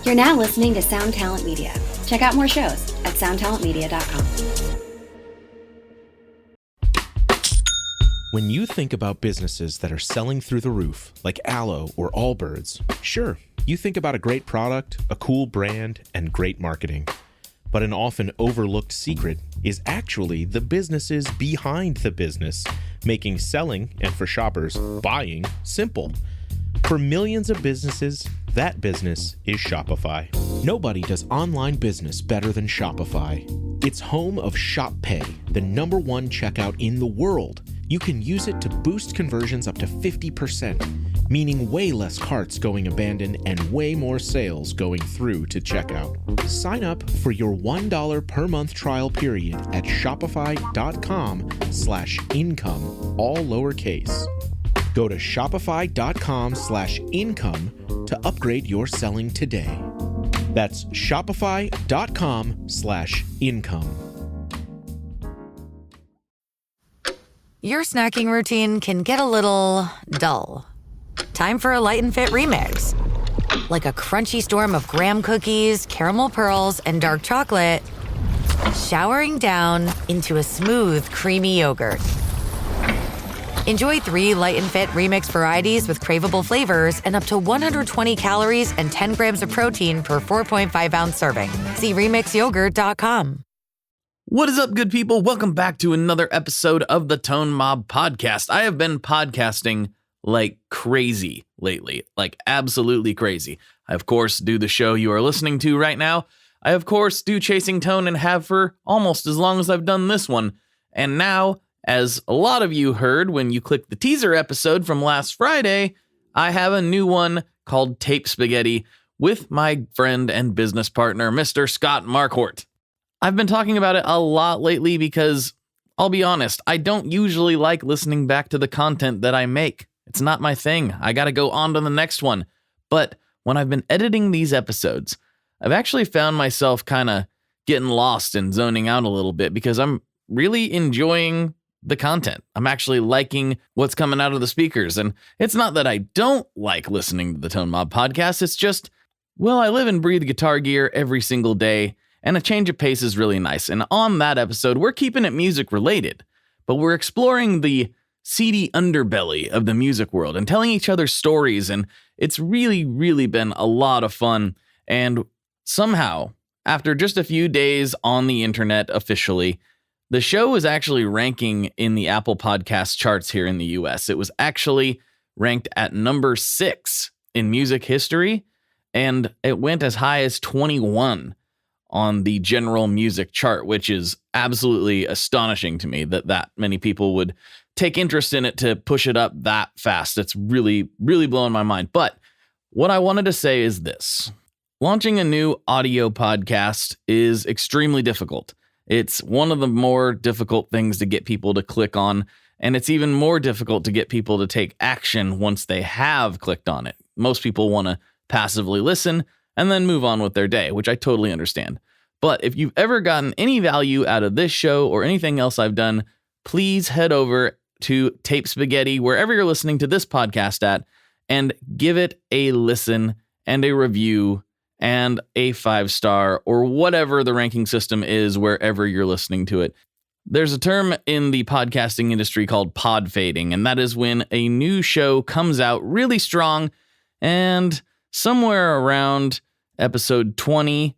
You're now listening to Sound Talent Media. Check out more shows at soundtalentmedia.com. When you think about businesses that are selling through the roof, like Aloe or Allbirds, sure, you think about a great product, a cool brand, and great marketing. But an often overlooked secret is actually the businesses behind the business, making selling, and for shoppers, buying, simple. For millions of businesses, that business is Shopify. Nobody does online business better than Shopify. It's home of Shop Pay, the #1 checkout in the world. You can use it to boost conversions up to 50%, meaning way less carts going abandoned and way more sales going through to checkout. Sign up for your $1 per month trial period at shopify.com/income, all lowercase. Go to shopify.com/income to upgrade your selling today. That's shopify.com/income. Your snacking routine can get a little dull. Time for a light and fit remix. Like a crunchy storm of graham cookies, caramel pearls, and dark chocolate, showering down into a smooth, creamy yogurt. Enjoy 3 light and fit remix varieties with craveable flavors and up to 120 calories and 10 grams of protein per 4.5-ounce serving. See remixyogurt.com. What is up, good people? Welcome back to another episode of the Tone Mob Podcast. I have been podcasting like crazy lately, like absolutely crazy. I, of course, do the show you are listening to right now. I, of course, do Chasing Tone and have for almost as long as I've done this one. And now, as a lot of you heard when you clicked the teaser episode from last Friday, I have a new one called Tape Spaghetti with my friend and business partner, Mr. Scott Marquardt. I've been talking about it a lot lately because, I'll be honest, I don't usually like listening back to the content that I make. It's not my thing. I gotta go on to the next one. But when I've been editing these episodes, I've actually found myself kind of getting lost and zoning out a little bit because I'm really enjoying the content. I'm actually liking what's coming out of the speakers. And it's not that I don't like listening to the Tone Mob Podcast. It's just, well, I live and breathe guitar gear every single day, and a change of pace is really nice. And on that episode, we're keeping it music related, but we're exploring the seedy underbelly of the music world and telling each other stories. And it's really, really been a lot of fun. And somehow, after just a few days on the internet officially, the show is actually ranking in the Apple Podcast charts here in the US. It was actually ranked at number 6 in music history, and it went as high as 21 on the general music chart, which is absolutely astonishing to me that many people would take interest in it to push it up that fast. It's really, really blowing my mind. But what I wanted to say is this. Launching a new audio podcast is extremely difficult. It's one of the more difficult things to get people to click on, and it's even more difficult to get people to take action once they have clicked on it. Most people want to passively listen and then move on with their day, which I totally understand. But if you've ever gotten any value out of this show or anything else I've done, please head over to Tape Spaghetti, wherever you're listening to this podcast at, and give it a listen and a review and a 5-star or whatever the ranking system is wherever you're listening to it. There's a term in the podcasting industry called pod fading, and that is when a new show comes out really strong and somewhere around episode 20,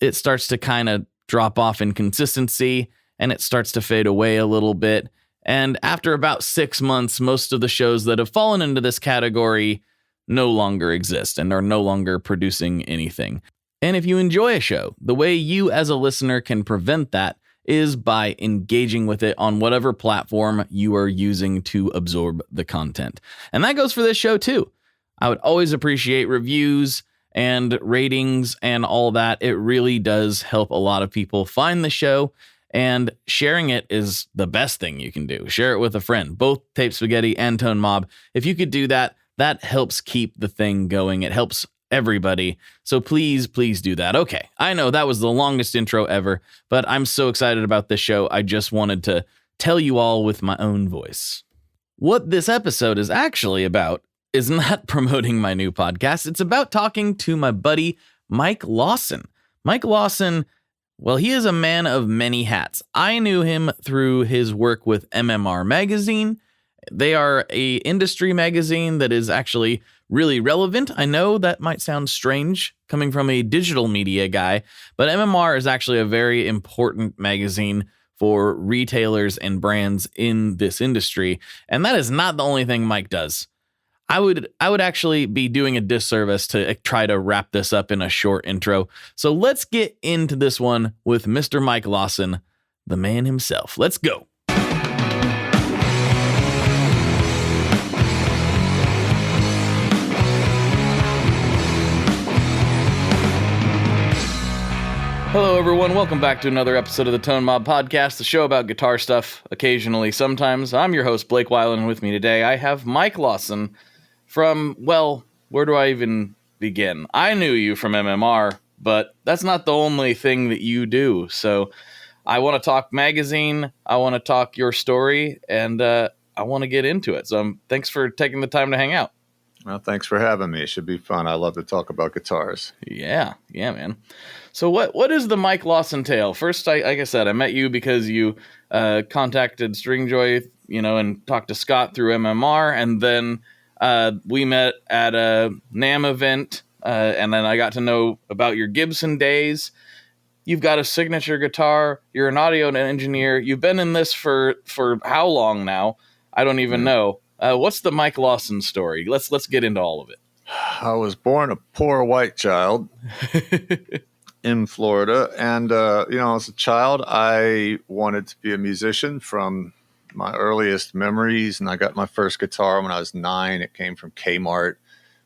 it starts to kind of drop off in consistency and it starts to fade away a little bit. And after about 6 months, most of the shows that have fallen into this category no longer exist and are no longer producing anything. And if you enjoy a show, the way you as a listener can prevent that is by engaging with it on whatever platform you are using to absorb the content. And that goes for this show too. I would always appreciate reviews and ratings and all that. It really does help a lot of people find the show, and sharing it is the best thing you can do. Share it with a friend, both Tape Spaghetti and Tone Mob. If you could do that, that helps keep the thing going. It helps everybody. So please, please do that. Okay, I know that was the longest intro ever, but I'm so excited about this show. I just wanted to tell you all with my own voice. What this episode is actually about is not promoting my new podcast. It's about talking to my buddy, Mike Lawson. Mike Lawson, well, he is a man of many hats. I knew him through his work with MMR magazine. They are a industry magazine that is actually really relevant. I know that might sound strange coming from a digital media guy, but MMR is actually a very important magazine for retailers and brands in this industry. And that is not the only thing Mike does. I would actually be doing a disservice to try to wrap this up in a short intro. So let's get into this one with Mr. Mike Lawson, the man himself. Let's go. Hello, everyone. Welcome back to another episode of the Tone Mob Podcast, the show about guitar stuff, occasionally, sometimes. I'm your host, Blake Wyland, and with me today, I have Mike Lawson from, well, where do I even begin? I knew you from MMR, but that's not the only thing that you do. So I want to talk magazine, I want to talk your story, and I want to get into it. So thanks for taking the time to hang out. Well, thanks for having me. It should be fun. I love to talk about guitars. Yeah, man. So what is the Mike Lawson tale? First, like I said, I met you because you contacted Stringjoy, and talked to Scott through MMR, and then we met at a NAMM event, and then I got to know about your Gibson days. You've got a signature guitar. You're an audio engineer. You've been in this for how long now? I don't even know. What's the Mike Lawson story? Let's get into all of it. I was born a poor white child in Florida. And, as a child, I wanted to be a musician from my earliest memories. And I got my first guitar when I was 9. It came from Kmart. It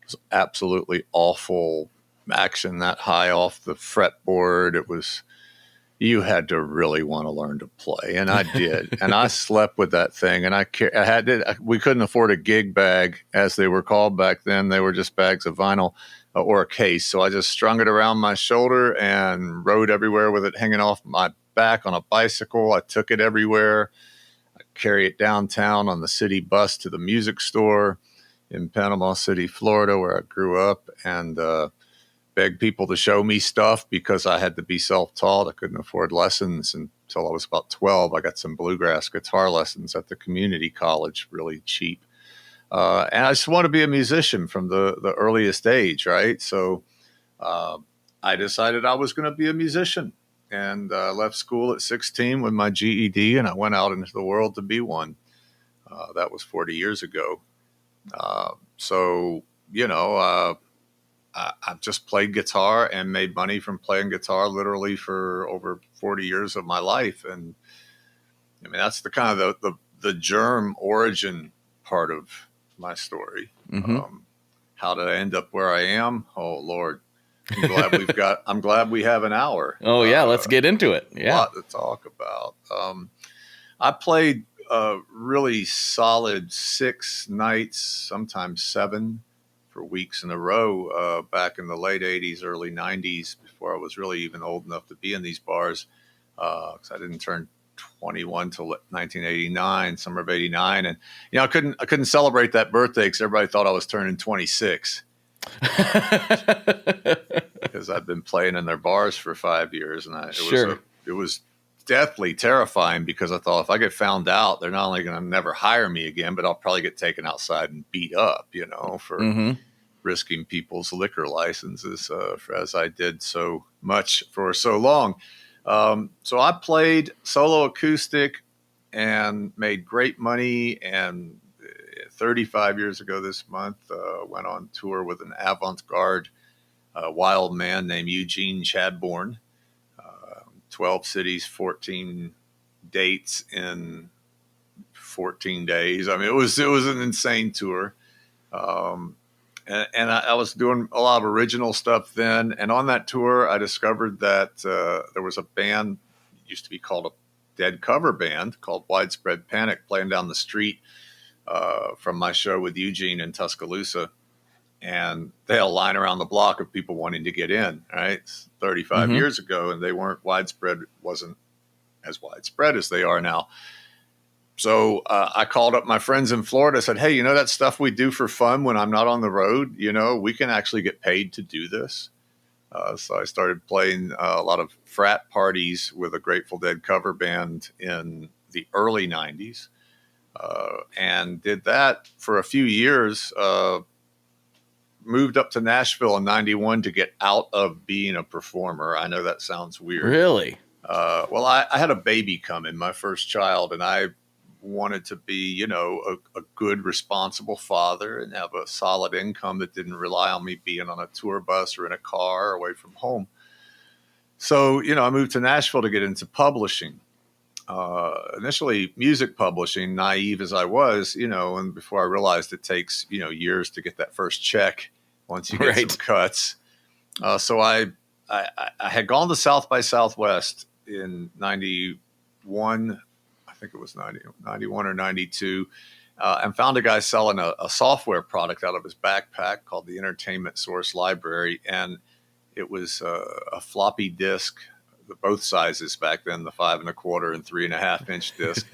was absolutely awful action that high off the fretboard. You had to really want to learn to play, and I did. And I slept with that thing, and we couldn't afford a gig bag, as they were called back then. They were just bags of vinyl or a case. So I just strung it around my shoulder and rode everywhere with it hanging off my back on a bicycle. I took it everywhere. I carry it downtown on the city bus to the music store in Panama City, Florida, where I grew up, and beg people to show me stuff because I had to be self-taught. I couldn't afford lessons until I was about 12. I got some bluegrass guitar lessons at the community college, really cheap. And I just want to be a musician from the earliest age, right? So I decided I was going to be a musician, and left school at 16 with my GED, and I went out into the world to be one. That was 40 years ago. I've just played guitar and made money from playing guitar literally for over 40 years of my life. And I mean, that's the kind of the germ origin part of my story. Mm-hmm. How did I end up where I am? Oh, Lord. I'm glad we have an hour. Oh yeah. Let's get into it. A Yeah. lot to talk about. I played a really solid 6 nights, sometimes 7 for weeks in a row back in the late 80s, early 90s, before I was really even old enough to be in these bars, because I didn't turn 21 till 1989, summer of 89. And, I couldn't celebrate that birthday because everybody thought I was turning 26 because I'd been playing in their bars for 5 years. And it was deathly terrifying because I thought if I get found out, they're not only going to never hire me again, but I'll probably get taken outside and beat up, for risking people's liquor licenses, as I did so much for so long. So I played solo acoustic and made great money. And 35 years ago this month, went on tour with an avant-garde wild man named Eugene Chadbourne. 12 cities, 14 dates in 14 days. I mean, it was an insane tour. And I was doing a lot of original stuff then. And on that tour, I discovered that there was a band, used to be called a dead cover band, called Widespread Panic, playing down the street from my show with Eugene in Tuscaloosa. And they had a line around the block of people wanting to get in, right? It's 35 years ago, and wasn't as widespread as they are now. So I called up my friends in Florida, said, hey, that stuff we do for fun when I'm not on the road, we can actually get paid to do this. So I started playing a lot of frat parties with a Grateful Dead cover band in the early 90s, and did that for a few years. Moved up to Nashville in 91 to get out of being a performer. I know that sounds weird. Really? Well, I had a baby coming, my first child, and I wanted to be, a good, responsible father and have a solid income that didn't rely on me being on a tour bus or in a car away from home. So, I moved to Nashville to get into publishing. Initially music publishing, naive as I was, and before I realized it takes, years to get that first check once you get some cuts. So I had gone to South by Southwest in 91, I think it was 91 or 92, and found a guy selling a software product out of his backpack called the Entertainment Source Library. And it was a floppy disk, both sizes back then, the 5 1/4 and 3 1/2 inch disc,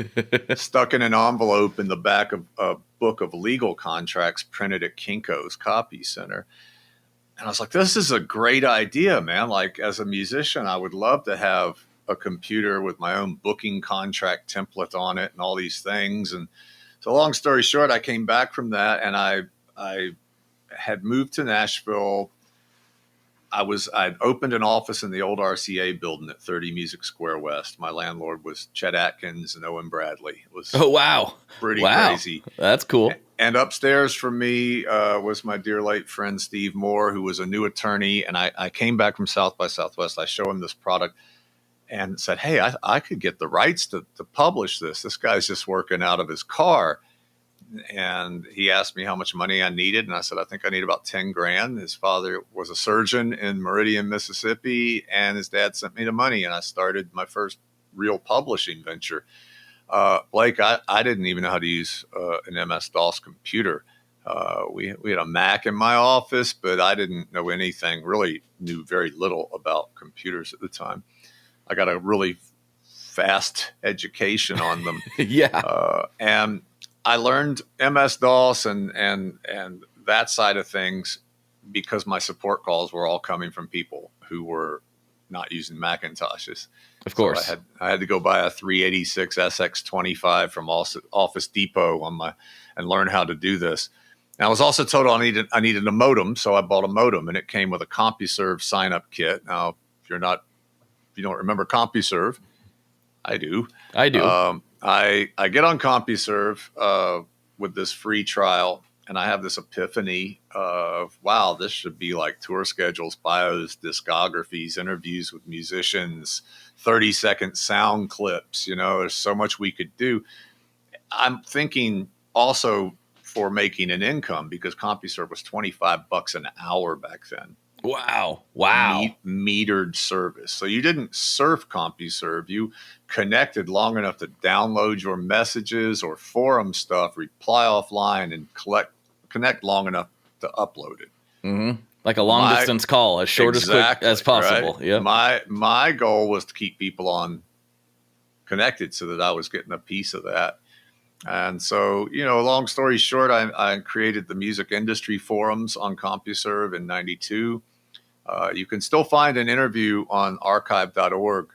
stuck in an envelope in the back of a book of legal contracts printed at Kinko's Copy Center. And I was like, this is a great idea, man. Like, as a musician, I would love to have a computer with my own booking contract template on it and all these things. And so long story short, I came back from that, and I had moved to Nashville. I'd opened an office in the old RCA building at 30 Music Square West. My landlord was Chet Atkins and Owen Bradley. It was pretty crazy. That's cool. And upstairs from me was my dear late friend Steve Moore, who was a new attorney. And I came back from South by Southwest. I show him this product and said, hey, I could get the rights to publish this. This guy's just working out of his car. And he asked me how much money I needed. And I said, I think I need about 10 grand. His father was a surgeon in Meridian, Mississippi, and his dad sent me the money. And I started my first real publishing venture. Blake, I didn't even know how to use an MS-DOS computer. We had a Mac in my office, but I didn't know anything, really knew very little about computers at the time. I got a really fast education on them. And I learned MS-DOS and that side of things because my support calls were all coming from people who were not using Macintoshes. Of course. So I had to go buy a 386 SX25 from Office Depot and learn how to do this. And I was also told I needed a modem, so I bought a modem, and it came with a CompuServe sign-up kit. Now, if you don't remember CompuServe, I do. I get on CompuServe with this free trial, and I have this epiphany of, wow, this should be like tour schedules, bios, discographies, interviews with musicians, 30-second sound clips. There's so much we could do. I'm thinking also for making an income, because CompuServe was $25 an hour back then. Wow. Metered service. So you didn't surf CompuServe. You connected long enough to download your messages or forum stuff, reply offline, and connect long enough to upload it. Mm-hmm. Like a long distance call, as short as quick as possible. Right? Yeah. My goal was to keep people on connected so that I was getting a piece of that. And so, long story short, I created the music industry forums on CompuServe in 92. You can still find an interview on archive.org,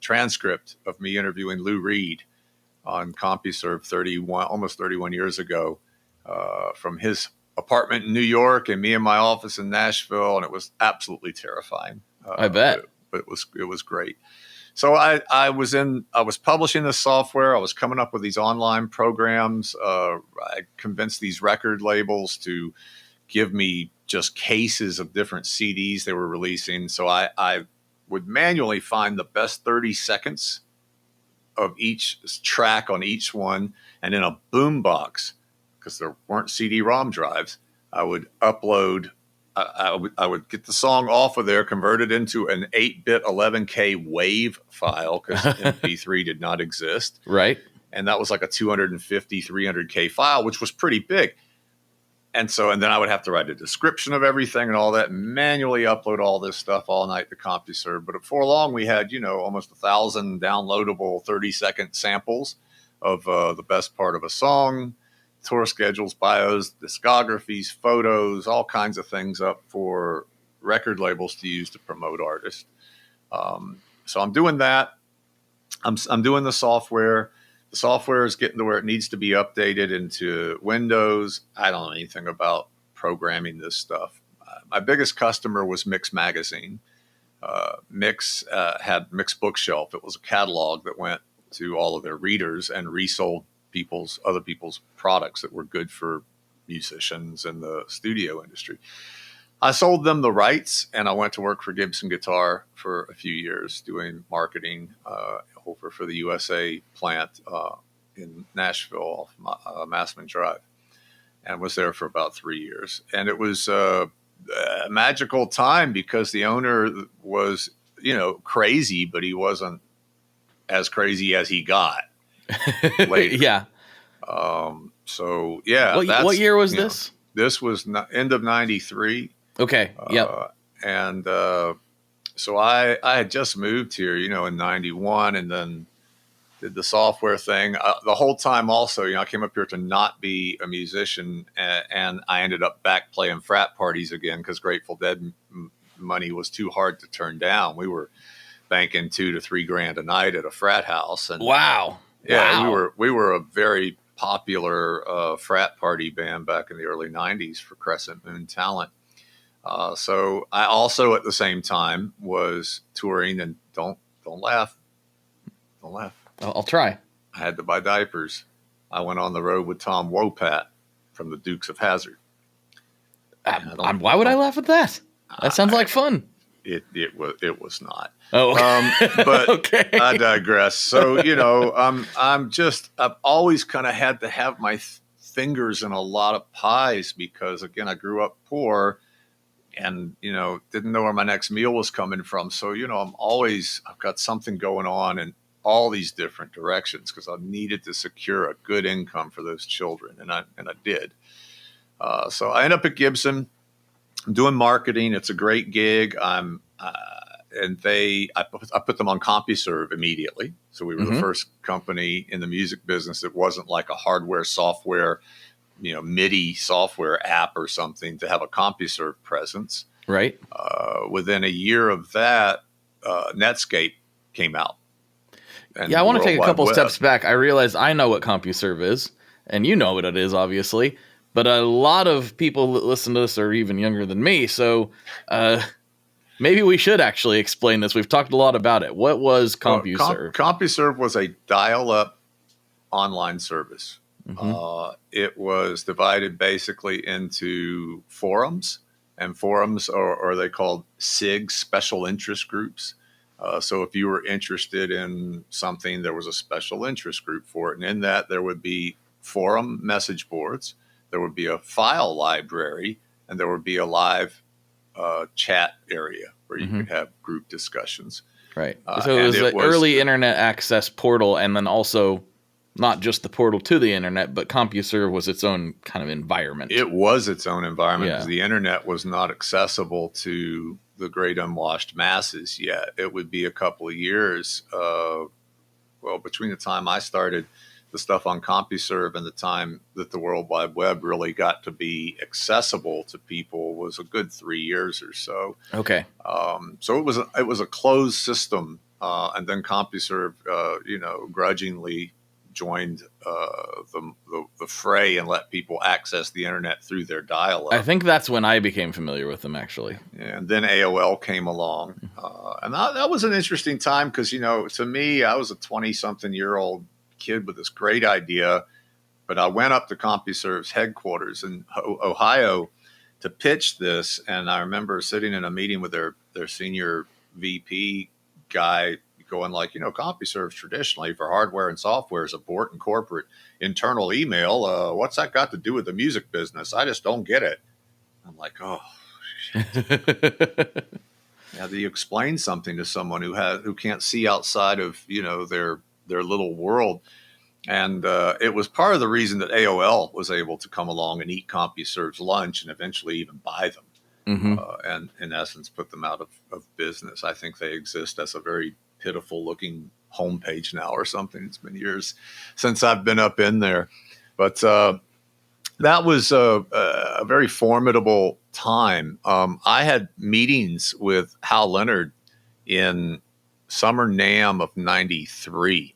transcript of me interviewing Lou Reed on CompuServe almost 31 years ago, from his apartment in New York and me in my office in Nashville. And it was absolutely terrifying. I bet. But it was great. So I was publishing this software. I was coming up with these online programs. I convinced these record labels to give me just cases of different CDs they were releasing. So I would manually find the best 30 seconds of each track on each one. And in a boombox, because there weren't CD-ROM drives, I would upload. I would get the song off of there, convert it into an 8-bit 11K WAV file, because MP3 did not exist. Right. And that was like a 250, 300K file, which was pretty big. And then I would have to write a description of everything and all that, manually upload all this stuff all night to CompuServe. But before long, we had, almost 1,000 downloadable 30-second samples of the best part of a song, tour schedules, bios, discographies, photos, all kinds of things up for record labels to use to promote artists. So I'm doing that. I'm doing the software. The software is getting to where it needs to be updated into Windows. I don't know anything about programming this stuff. My biggest customer was Mix Magazine. Mix had Mix Bookshelf. It was a catalog that went to all of their readers and resold other people's products that were good for musicians in the studio industry. I sold them the rights, and I went to work for Gibson Guitar for a few years doing marketing over for the USA plant in Nashville off Massman Drive, and was there for about 3 years. And it was a magical time because the owner was, crazy, but he wasn't as crazy as he got later. Yeah. So, yeah. What year was this? This was end of 93. Okay. Yep. And so I had just moved here, in 91, and then did the software thing. The whole time also, I came up here to not be a musician, and I ended up back playing frat parties again because Grateful Dead money was too hard to turn down. We were banking $2,000 to $3,000 a night at a frat house. And wow. Yeah, wow. we were a very popular frat party band back in the early 90s for Crescent Moon Talent. So I also at the same time was touring, and don't laugh. Don't laugh. I'll try. I had to buy diapers. I went on the road with Tom Wopat from the Dukes of Hazzard. Why would I laugh at that? That sounds like fun. It was not. Oh, but okay. I digress. So, I've always kind of had to have my fingers in a lot of pies because, again, I grew up poor and, didn't know where my next meal was coming from. So, I've got something going on in all these different directions because I needed to secure a good income for those children. And I did. So I end up at Gibson. I'm doing marketing. It's a great gig. I put them on CompuServe immediately. So we were the first company in the music business that wasn't like a hardware software, MIDI software app or something to have a CompuServe presence. Right. Within a year of that, Netscape came out. I want to take a couple steps back. I realize I know what CompuServe is, and you know what it is, obviously. But a lot of people that listen to this are even younger than me, so maybe we should actually explain this. We've talked a lot about it. What was CompuServe? CompuServe was a dial-up online service. It was divided basically into forums, and forums are they called SIGs, special interest groups. So if you were interested in something, there was a special interest group for it. And in that, there would be forum message boards. There would be a file library, and there would be a live chat area where you could have group discussions. Right. So it was an early internet access portal, and then also not just the portal to the internet, but CompuServe was its own kind of environment. It was its own environment because the internet was not accessible to the great unwashed masses yet. It would be a couple of years, between the time I started the stuff on CompuServe and the time that the World Wide Web really got to be accessible to people was a good 3 years or so. Okay. So it was a closed system, and then CompuServe, grudgingly joined the fray and let people access the internet through their dial-up. I think that's when I became familiar with them, actually. And then AOL came along, and that was an interesting time because to me, I was a 20-something-year-old kid with this great idea, but I went up to CompuServe's headquarters in Ohio to pitch this, and I remember sitting in a meeting with their senior VP guy going like, CompuServe traditionally for hardware and software is a board and corporate internal email. What's that got to do with the music business? I just don't get it. I'm like, oh, shit. Now, do you explain something to someone who can't see outside of, their little world? And it was part of the reason that AOL was able to come along and eat CompuServe's lunch and eventually even buy them and in essence put them out of business. I think they exist as a very pitiful looking homepage now or something. It's been years since I've been up in there, but that was a very formidable time. I had meetings with Hal Leonard in Summer NAMM of '93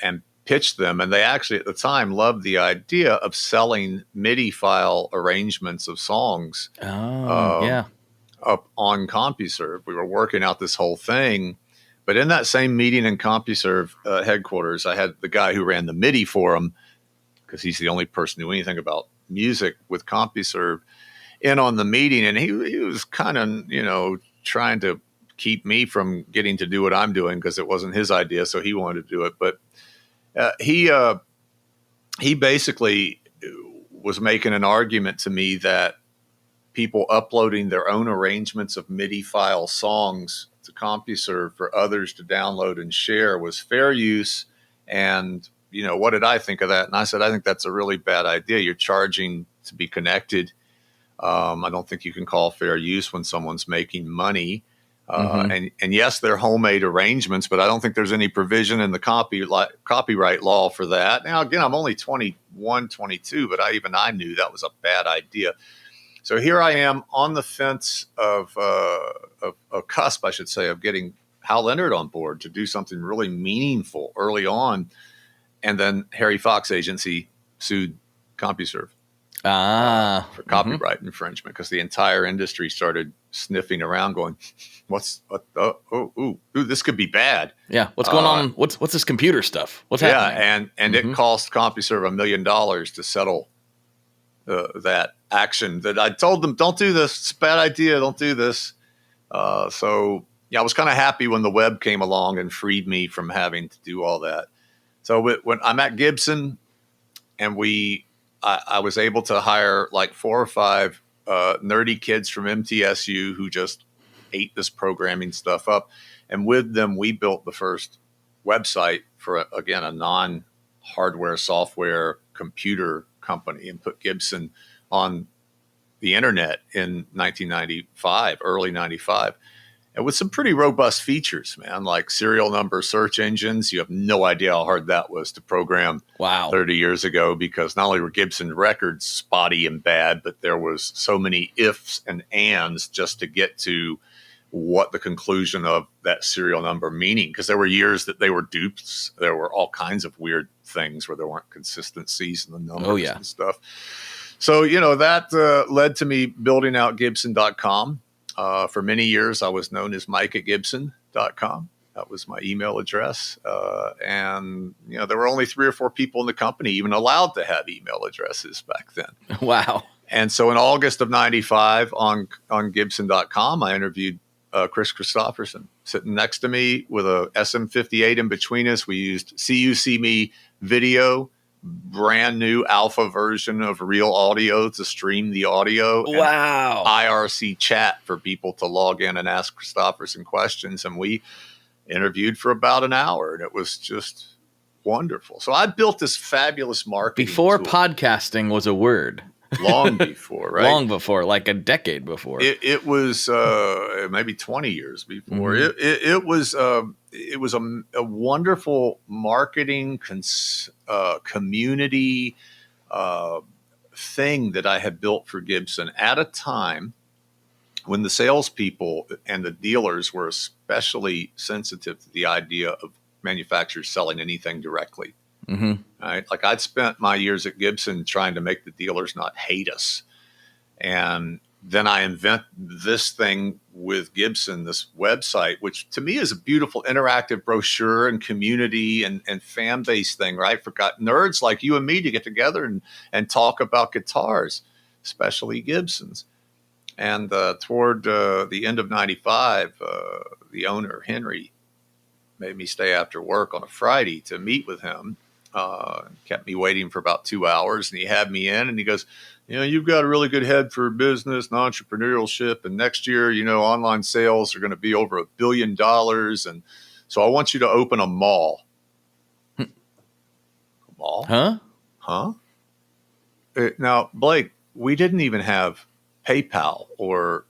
and pitched them. And they actually, at the time, loved the idea of selling MIDI file arrangements of songs up on CompuServe. We were working out this whole thing. But in that same meeting in CompuServe headquarters, I had the guy who ran the MIDI forum, because he's the only person who knew anything about music with CompuServe, in on the meeting. And he was kind of, trying to keep me from getting to do what I'm doing because it wasn't his idea. So he wanted to do it. But he basically was making an argument to me that people uploading their own arrangements of MIDI file songs to CompuServe for others to download and share was fair use. And, what did I think of that? And I said, I think that's a really bad idea. You're charging to be connected. I don't think you can call fair use when someone's making money. And yes, they're homemade arrangements, but I don't think there's any provision in the copyright law for that. Now, again, I'm only 21, 22, but I knew that was a bad idea. So here I am on the fence of a cusp, I should say, of getting Hal Leonard on board to do something really meaningful early on. And then Harry Fox Agency sued CompuServe for copyright infringement, because the entire industry started sniffing around going, this could be bad. Yeah. What's going on? What's this computer stuff? What's happening? Yeah. And it cost CompuServe $1 million to settle that action that I told them, don't do this. It's a bad idea. Don't do this. So I was kind of happy when the web came along and freed me from having to do all that. So when I'm at Gibson and I was able to hire like 4 or 5 nerdy kids from MTSU who just ate this programming stuff up. And with them, we built the first website for, a non-hardware software computer company, and put Gibson on the internet in 1995, early 95. And with some pretty robust features, man, like serial number search engines. You have no idea how hard that was to program 30 years ago, because not only were Gibson records spotty and bad, but there was so many ifs and ands just to get to what the conclusion of that serial number meaning. Because there were years that they were dupes. There were all kinds of weird things where there weren't consistencies in the numbers and stuff. So, that led to me building out Gibson.com. For many years, I was known as Mike at Gibson.com. That was my email address. And there were only 3 or 4 people in the company even allowed to have email addresses back then. Wow. And so in August of 95 on Gibson.com, I interviewed Chris Christopherson sitting next to me with a SM58 in between us. We used See You See Me video, brand new alpha version of Real Audio to stream the audio. Wow. And IRC chat for people to log in and ask Christopherson questions. And we interviewed for about an hour, and it was just wonderful. So I built this fabulous marketing before tool. Podcasting was a word. Long before, right? Long before, like a decade before. It was maybe 20 years before. It was a wonderful marketing community thing that I had built for Gibson at a time when the salespeople and the dealers were especially sensitive to the idea of manufacturers selling anything directly. Right? Like I'd spent my years at Gibson trying to make the dealers not hate us. And then I invent this thing with Gibson, this website, which to me is a beautiful interactive brochure and community and fan base thing, right? For nerds like you and me to get together and talk about guitars, especially Gibsons. And toward the end of 95, the owner, Henry, made me stay after work on a Friday to meet with him. Kept me waiting for about 2 hours, and he had me in and he goes, you've got a really good head for business and entrepreneurship. And next year, online sales are going to be over $1 billion. And so I want you to open a mall. A mall? Huh? Now, Blake, we didn't even have PayPal or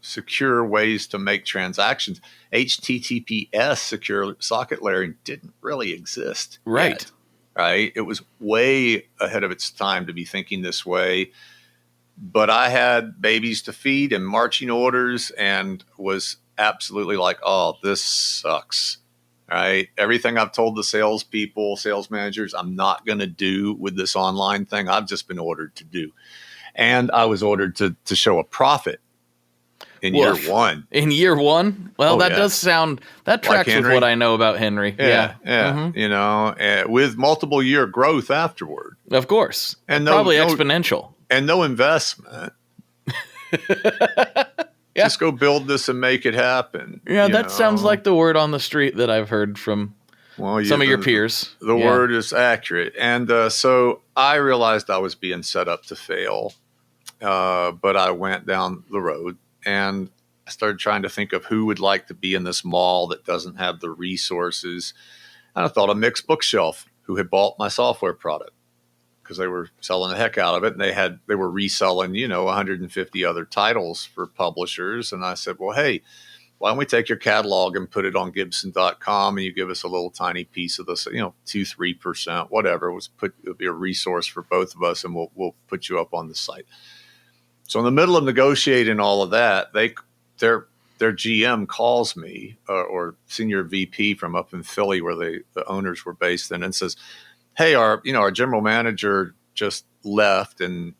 secure ways to make transactions. HTTPS, secure socket layering, didn't really exist. Right. Right. It was way ahead of its time to be thinking this way. but I had babies to feed and marching orders and was absolutely like, oh, this sucks. Right. Everything I've told the salespeople, sales managers, I'm not going to do with this online thing. I've just been ordered to do. And I was ordered to show a profit in year one. In year one? Well, that does sound, that tracks like with what I know about Henry. Yeah. Mm-hmm. With multiple year growth afterward. Of course. And probably exponential. And no investment. Just go build this and make it happen. Yeah, that sounds like the word on the street that I've heard from some of your peers. The word is accurate. And so I realized I was being set up to fail. But I went down the road and I started trying to think of who would like to be in this mall that doesn't have the resources. And I thought of Mixed Bookshelf, who had bought my software product, because they were selling the heck out of it. And they were reselling, 150 other titles for publishers. And I said, well, hey, why don't we take your catalog and put it on Gibson.com and you give us a little tiny piece of this, 2-3%, whatever. It'll be a resource for both of us and we'll put you up on the site. So in the middle of negotiating all of that, their GM calls me or senior VP from up in Philly where the owners were based in and says, hey, our general manager just left and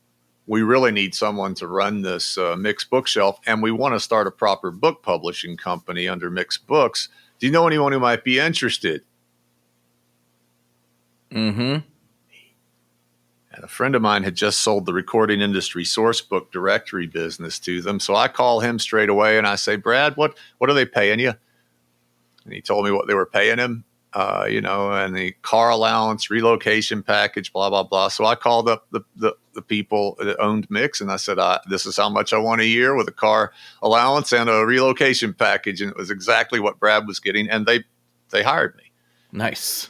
we really need someone to run this Mixed Bookshelf and we want to start a proper book publishing company under Mixed Books. Do you know anyone who might be interested? Mm-hmm. And a friend of mine had just sold the recording industry source book directory business to them. So I call him straight away and I say, Brad, what are they paying you? And he told me what they were paying him. And the car allowance, relocation package, blah, blah, blah. So I called up the people that owned Mix and I said, this is how much I want a year with a car allowance and a relocation package. And it was exactly what Brad was getting. And they hired me. Nice.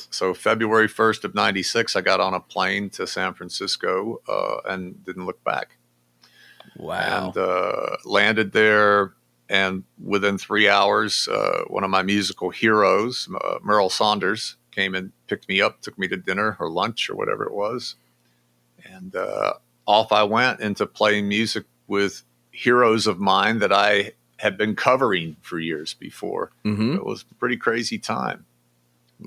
So February 1st of 96, I got on a plane to San Francisco and didn't look back. Wow. And landed there. And within 3 hours, one of my musical heroes, Merle Saunders, came and picked me up, took me to dinner or lunch or whatever it was. And off I went into playing music with heroes of mine that I had been covering for years before. Mm-hmm. It was a pretty crazy time.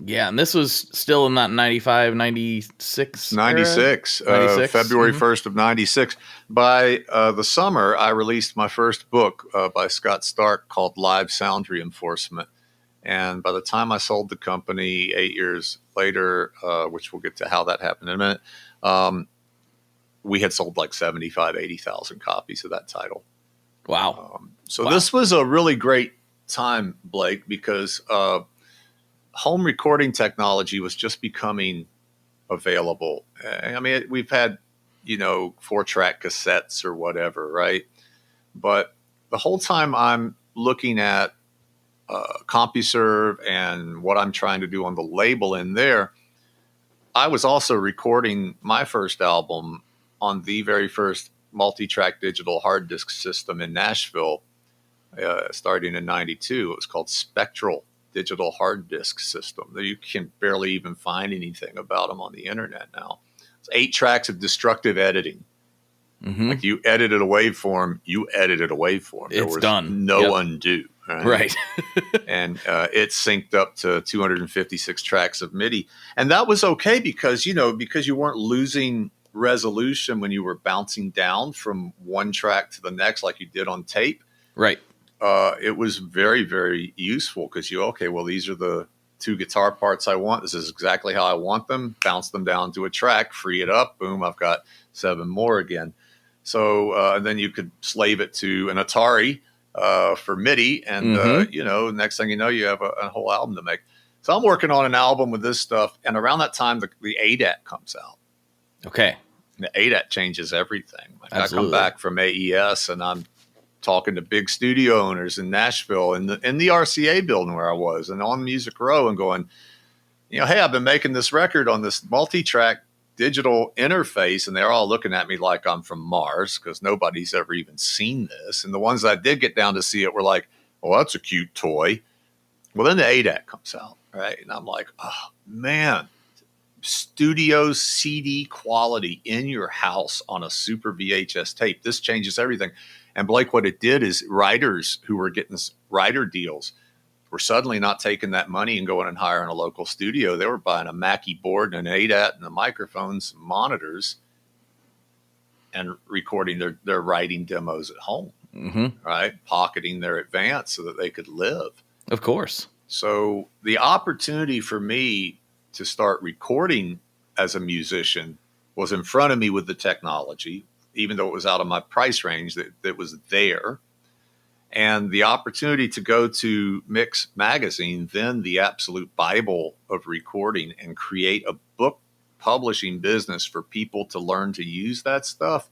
Yeah, and this was still in that 95, 96 96, February 1st of 96. By the summer, I released my first book by Scott Stark called Live Sound Reinforcement. And by the time I sold the company 8 years later, which we'll get to how that happened in a minute, we had sold like 75, 80,000 copies of that title. Wow. This was a really great time, Blake, because home recording technology was just becoming available. I mean, we've had, 4-track cassettes or whatever, right? But the whole time I'm looking at CompuServe and what I'm trying to do on the label in there, I was also recording my first album on the very first multi-track digital hard disk system in Nashville, starting in 92. It was called Spectral Digital Hard Disk System. You can barely even find anything about them on the internet now. It's 8 tracks of destructive editing. Mm-hmm. Like you edited a waveform, you edited a waveform. There was done. No undo. Right. And it synced up to 256 tracks of MIDI. And that was okay because you weren't losing resolution when you were bouncing down from one track to the next like you did on tape. Right. It was very, very useful because these are the 2 guitar parts I want. This is exactly how I want them. Bounce them down to a track, free it up. Boom, I've got 7 more again. So and then you could slave it to an Atari for MIDI. And, next thing you know, you have a whole album to make. So I'm working on an album with this stuff. And around that time, the ADAT comes out. Okay. And the ADAT changes everything. Absolutely. I come back from AES and I'm talking to big studio owners in Nashville in the RCA building where I was and on Music Row and going, hey, I've been making this record on this multi-track digital interface. And they're all looking at me like I'm from Mars because nobody's ever even seen this. And the ones that did get down to see it were like, well, that's a cute toy. Well, then the ADAT comes out, right? And I'm like, oh, man, studio CD quality in your house on a super VHS tape. This changes everything. And Blake, what it did is writers who were getting writer deals were suddenly not taking that money and going and hiring a local studio. They were buying a Mackie board and an ADAT and the microphones, monitors, and recording their writing demos at home, right? Pocketing their advance so that they could live. Of course. So the opportunity for me to start recording as a musician was in front of me with the technology, even though it was out of my price range, that was there. And the opportunity to go to Mix Magazine, then the absolute Bible of recording, and create a book publishing business for people to learn to use that stuff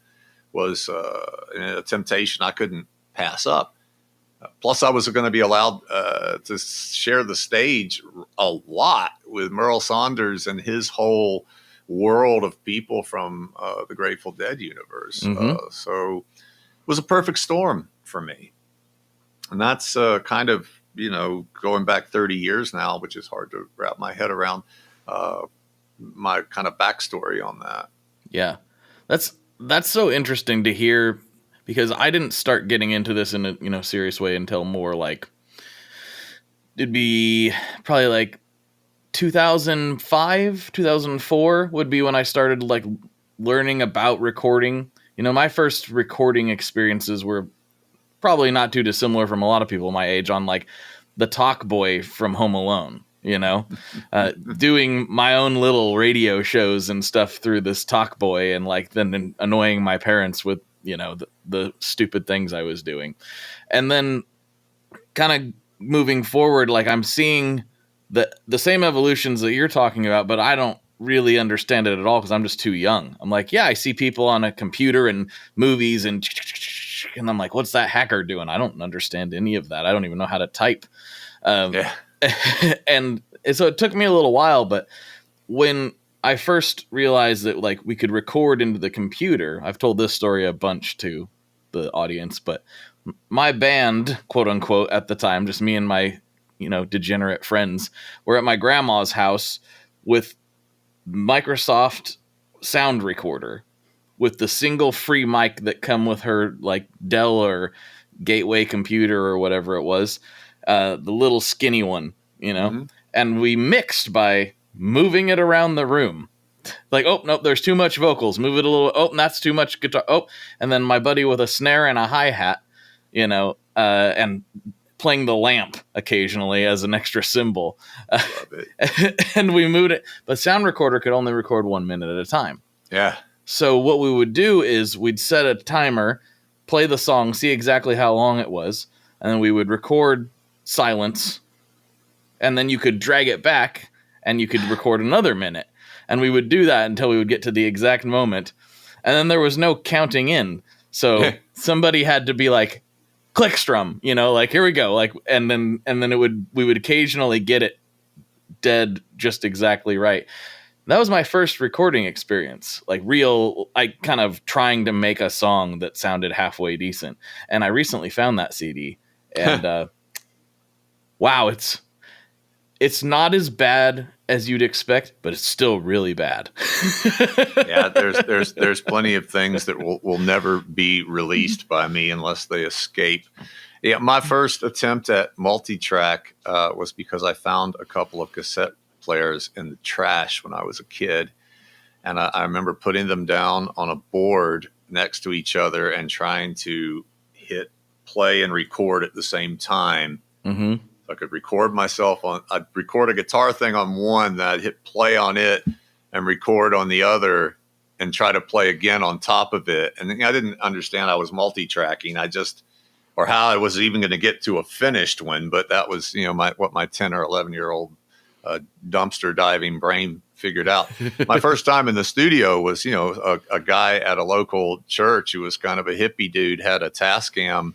was a temptation I couldn't pass up. Plus, I was going to be allowed to share the stage a lot with Merle Saunders and his whole world of people from the Grateful Dead universe. So it was a perfect storm for me. And that's kind of, going back 30 years now, which is hard to wrap my head around, my kind of backstory on that. Yeah, that's so interesting to hear, because I didn't start getting into this in a serious way until more like it'd be probably like 2005, 2004 would be when I started like learning about recording. My first recording experiences were probably not too dissimilar from a lot of people my age, on like the Talk Boy from Home Alone, doing my own little radio shows and stuff through this Talk Boy, and like then annoying my parents with, the stupid things I was doing. And then kind of moving forward, like I'm seeing the same evolutions that you're talking about, but I don't really understand it at all because I'm just too young. I'm like, yeah, I see people on a computer and movies and I'm like, what's that hacker doing? I don't understand any of that. I don't even know how to type. And so it took me a little while, but when I first realized that like we could record into the computer, I've told this story a bunch to the audience, but my band, quote unquote, at the time, just me and my, degenerate friends, were at my grandma's house with Microsoft sound recorder with the single free mic that come with her like Dell or Gateway computer or whatever it was, the little skinny one, and we mixed by moving it around the room. Like, oh, nope, there's too much vocals. Move it a little. Oh, that's too much guitar. Oh, and then my buddy with a snare and a hi-hat, and playing the lamp occasionally as an extra cymbal. Love it. And we moved it. But sound recorder could only record 1 minute at a time. Yeah. So what we would do is we'd set a timer, play the song, see exactly how long it was, and then we would record silence, and then you could drag it back, and you could record another minute. And we would do that until we would get to the exact moment. And then there was no counting in. So somebody had to be like, click strum, like, here we go. Like, and then we would occasionally get it dead just exactly right. That was my first recording experience, like kind of trying to make a song that sounded halfway decent. And I recently found that CD, and wow, it's not as bad as you'd expect, but it's still really bad. Yeah, there's plenty of things that will never be released by me unless they escape. Yeah, my first attempt at multi-track was because I found a couple of cassette players in the trash when I was a kid. And I remember putting them down on a board next to each other and trying to hit play and record at the same time. Mm-hmm. So I could record myself I'd record a guitar thing on one, then I'd hit play on it and record on the other and try to play again on top of it. And I didn't understand I was multi-tracking. Or how I was even going to get to a finished one. But that was, what my 10 or 11-year-old dumpster diving brain figured out. My first time in the studio was, a guy at a local church who was kind of a hippie dude, had a Tascam,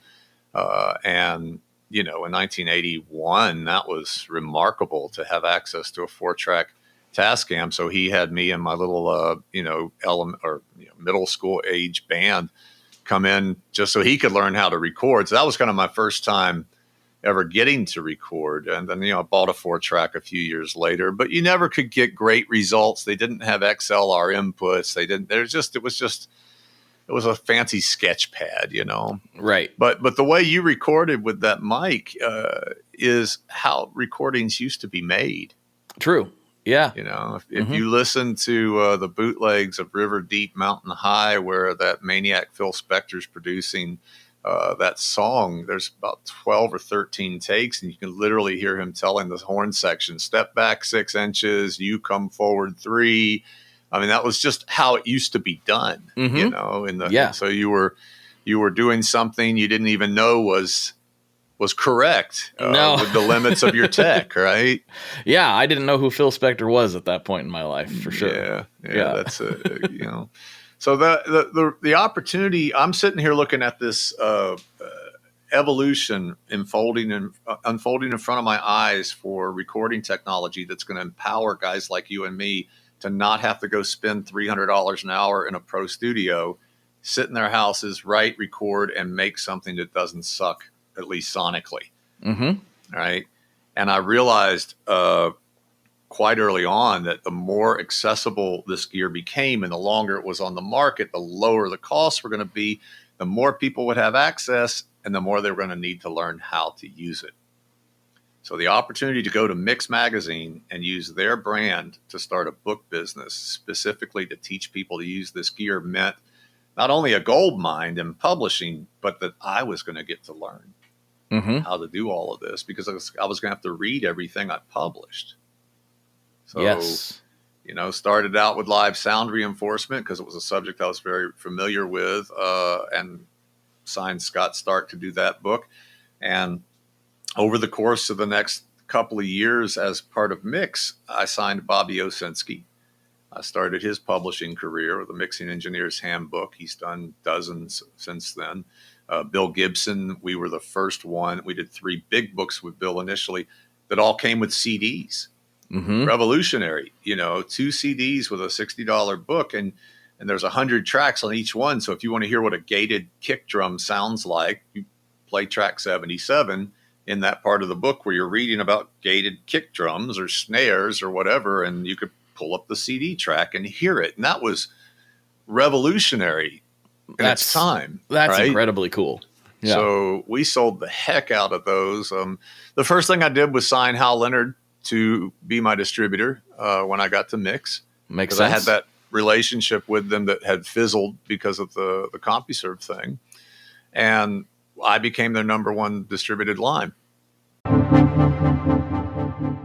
and in 1981, that was remarkable to have access to a 4-track Tascam. So he had me and my little, middle school age band come in just so he could learn how to record. So that was kind of my first time ever getting to record. And then, I bought a 4-track a few years later, but you never could get great results. They didn't have XLR inputs. It was a fancy sketch pad, Right. But the way you recorded with that mic is how recordings used to be made. True. Yeah. If you listen to the bootlegs of River Deep Mountain High, where that maniac Phil Spector's producing that song, there's about 12 or 13 takes, and you can literally hear him telling the horn section, step back 6 inches, you come forward 3. I mean, that was just how it used to be done, so you were doing something you didn't even know was correct with the limits of your tech, right? Yeah, I didn't know who Phil Spector was at that point in my life, for sure. Yeah. That's So the opportunity, I'm sitting here looking at this evolution unfolding in front of my eyes for recording technology that's going to empower guys like you and me to not have to go spend $300 an hour in a pro studio, sit in their houses, write, record, and make something that doesn't suck, at least sonically. Mm-hmm. Right. And I realized quite early on that the more accessible this gear became and the longer it was on the market, the lower the costs were going to be, the more people would have access, and the more they were going to need to learn how to use it. So the opportunity to go to Mix Magazine and use their brand to start a book business specifically to teach people to use this gear meant not only a gold mine in publishing, but that I was going to get to learn how to do all of this, because I was going to have to read everything I published. So, yes. Started out with live sound reinforcement because it was a subject I was very familiar with, and signed Scott Stark to do that book. And over the course of the next couple of years as part of Mix, I signed Bobby Osinski. I started his publishing career with the Mixing Engineer's Handbook. He's done dozens since then. Bill Gibson, we were the first one. We did 3 big books with Bill initially that all came with CDs. Mm-hmm. Revolutionary, 2 CDs with a $60 book, and there's 100 tracks on each one. So if you want to hear what a gated kick drum sounds like, you play track 77 in that part of the book where you're reading about gated kick drums or snares or whatever, and you could pull up the CD track and hear it. And that was revolutionary in its time. That's right? incredibly cool. Yeah. So we sold the heck out of those. The first thing I did was sign Hal Leonard to be my distributor when I got to Mix. Makes sense. I had sense. that relationship with them that had fizzled because of the CompuServe thing. And I became their number 1 distributed line.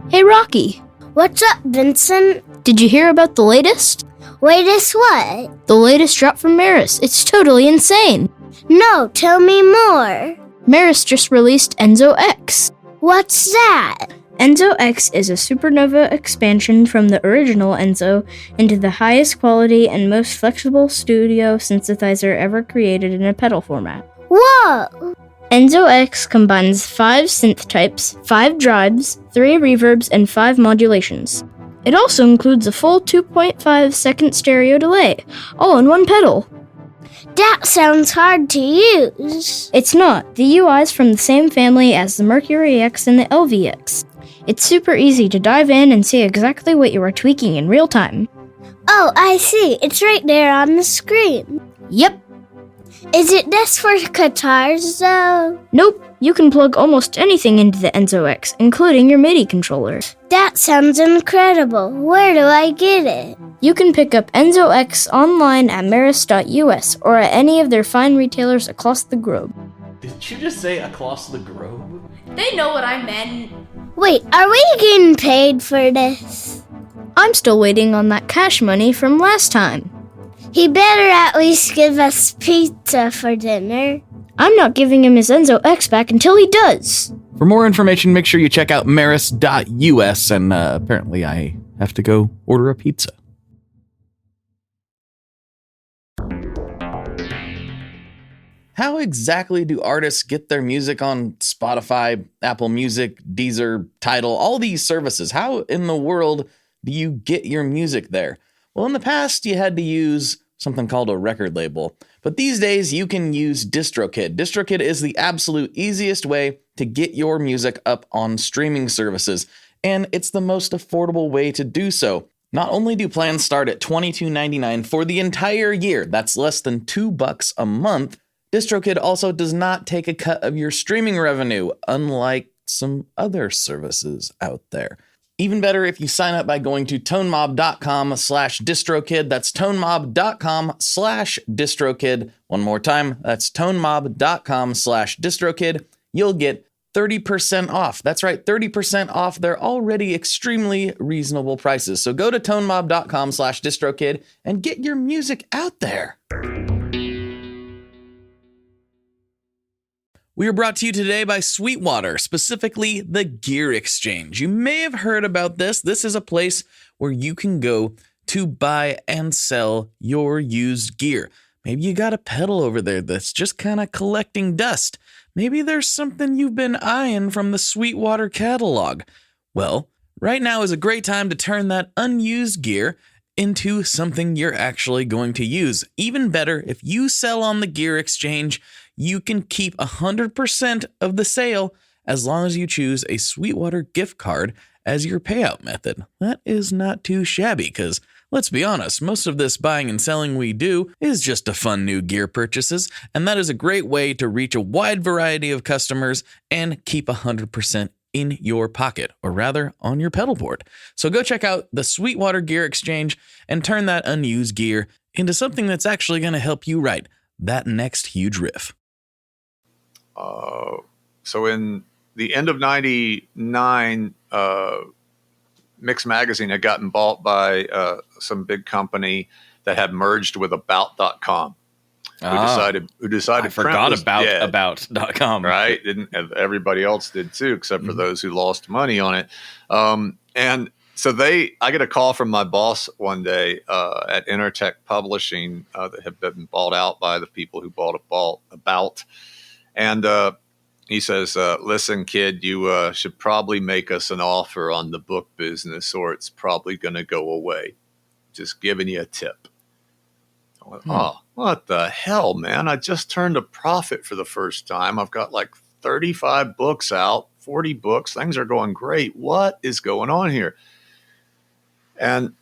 Hey, Rocky. What's up, Vincent? Did you hear about the latest? Latest what? The latest drop from Maris. It's totally insane. No, tell me more. Maris just released Enzo X. What's that? Enzo X is a supernova expansion from the original Enzo into the highest quality and most flexible studio synthesizer ever created in a pedal format. Whoa! Enzo X combines 5 synth types, 5 drives, 3 reverbs, and 5 modulations. It also includes a full 2.5 second stereo delay, all in one pedal. That sounds hard to use. It's not. The UI is from the same family as the Mercury X and the LVX. It's super easy to dive in and see exactly what you are tweaking in real time. Oh, I see. It's right there on the screen. Yep. Is it just for guitars, though? Nope. You can plug almost anything into the Enzo X, including your MIDI controller. That sounds incredible. Where do I get it? You can pick up Enzo X online at maris.us or at any of their fine retailers across the globe. Did you just say across the globe? They know what I meant. Wait, are we getting paid for this? I'm still waiting on that cash money from last time. He better at least give us pizza for dinner. I'm not giving him his Enzo X back until he does. For more information, make sure you check out maris.us, and apparently I have to go order a pizza. How exactly do artists get their music on Spotify, Apple Music, Deezer, Tidal, all these services? How in the world do you get your music there? Well, in the past, you had to use something called a record label. But these days, you can use DistroKid. DistroKid is the absolute easiest way to get your music up on streaming services, and it's the most affordable way to do so. Not only do plans start at $22.99 for the entire year, that's less than $2 a month, DistroKid also does not take a cut of your streaming revenue, unlike some other services out there. Even better if you sign up by going to tonemob.com/distrokid. That's tonemob.com/distrokid. One more time, that's tonemob.com/distrokid. You'll get 30% off. That's right, 30% off their already extremely reasonable prices. So go to tonemob.com/distrokid and get your music out there. We are brought to you today by Sweetwater, specifically the Gear Exchange. You may have heard about this. This is a place where you can go to buy and sell your used gear. Maybe you got a pedal over there that's just kind of collecting dust. Maybe there's something you've been eyeing from the Sweetwater catalog. Well, right now is a great time to turn that unused gear into something you're actually going to use. Even better, if you sell on the Gear Exchange, you can keep 100% of the sale as long as you choose a Sweetwater gift card as your payout method. That is not too shabby because, let's be honest, most of this buying and selling we do is just to fund new gear purchases, and that is a great way to reach a wide variety of customers and keep 100% in your pocket, or rather on your pedal board. So go check out the Sweetwater Gear Exchange and turn that unused gear into something that's actually going to help you write that next huge riff. So in the end of 99, Mix Magazine had gotten bought by some big company that had merged with About.com. Who decided I forgot was dead, About.com. Right? Everybody else did too, except for those who lost money on it. And so I get a call from my boss one day at Intertech Publishing that had been bought out by the people who bought About. And he says, listen, kid, you should probably make us an offer on the book business or it's probably going to go away. Just giving you a tip. I went, oh, what the hell, man? I just turned a profit for the first time. I've got like 35 books out, 40 books. Things are going great. What is going on here? And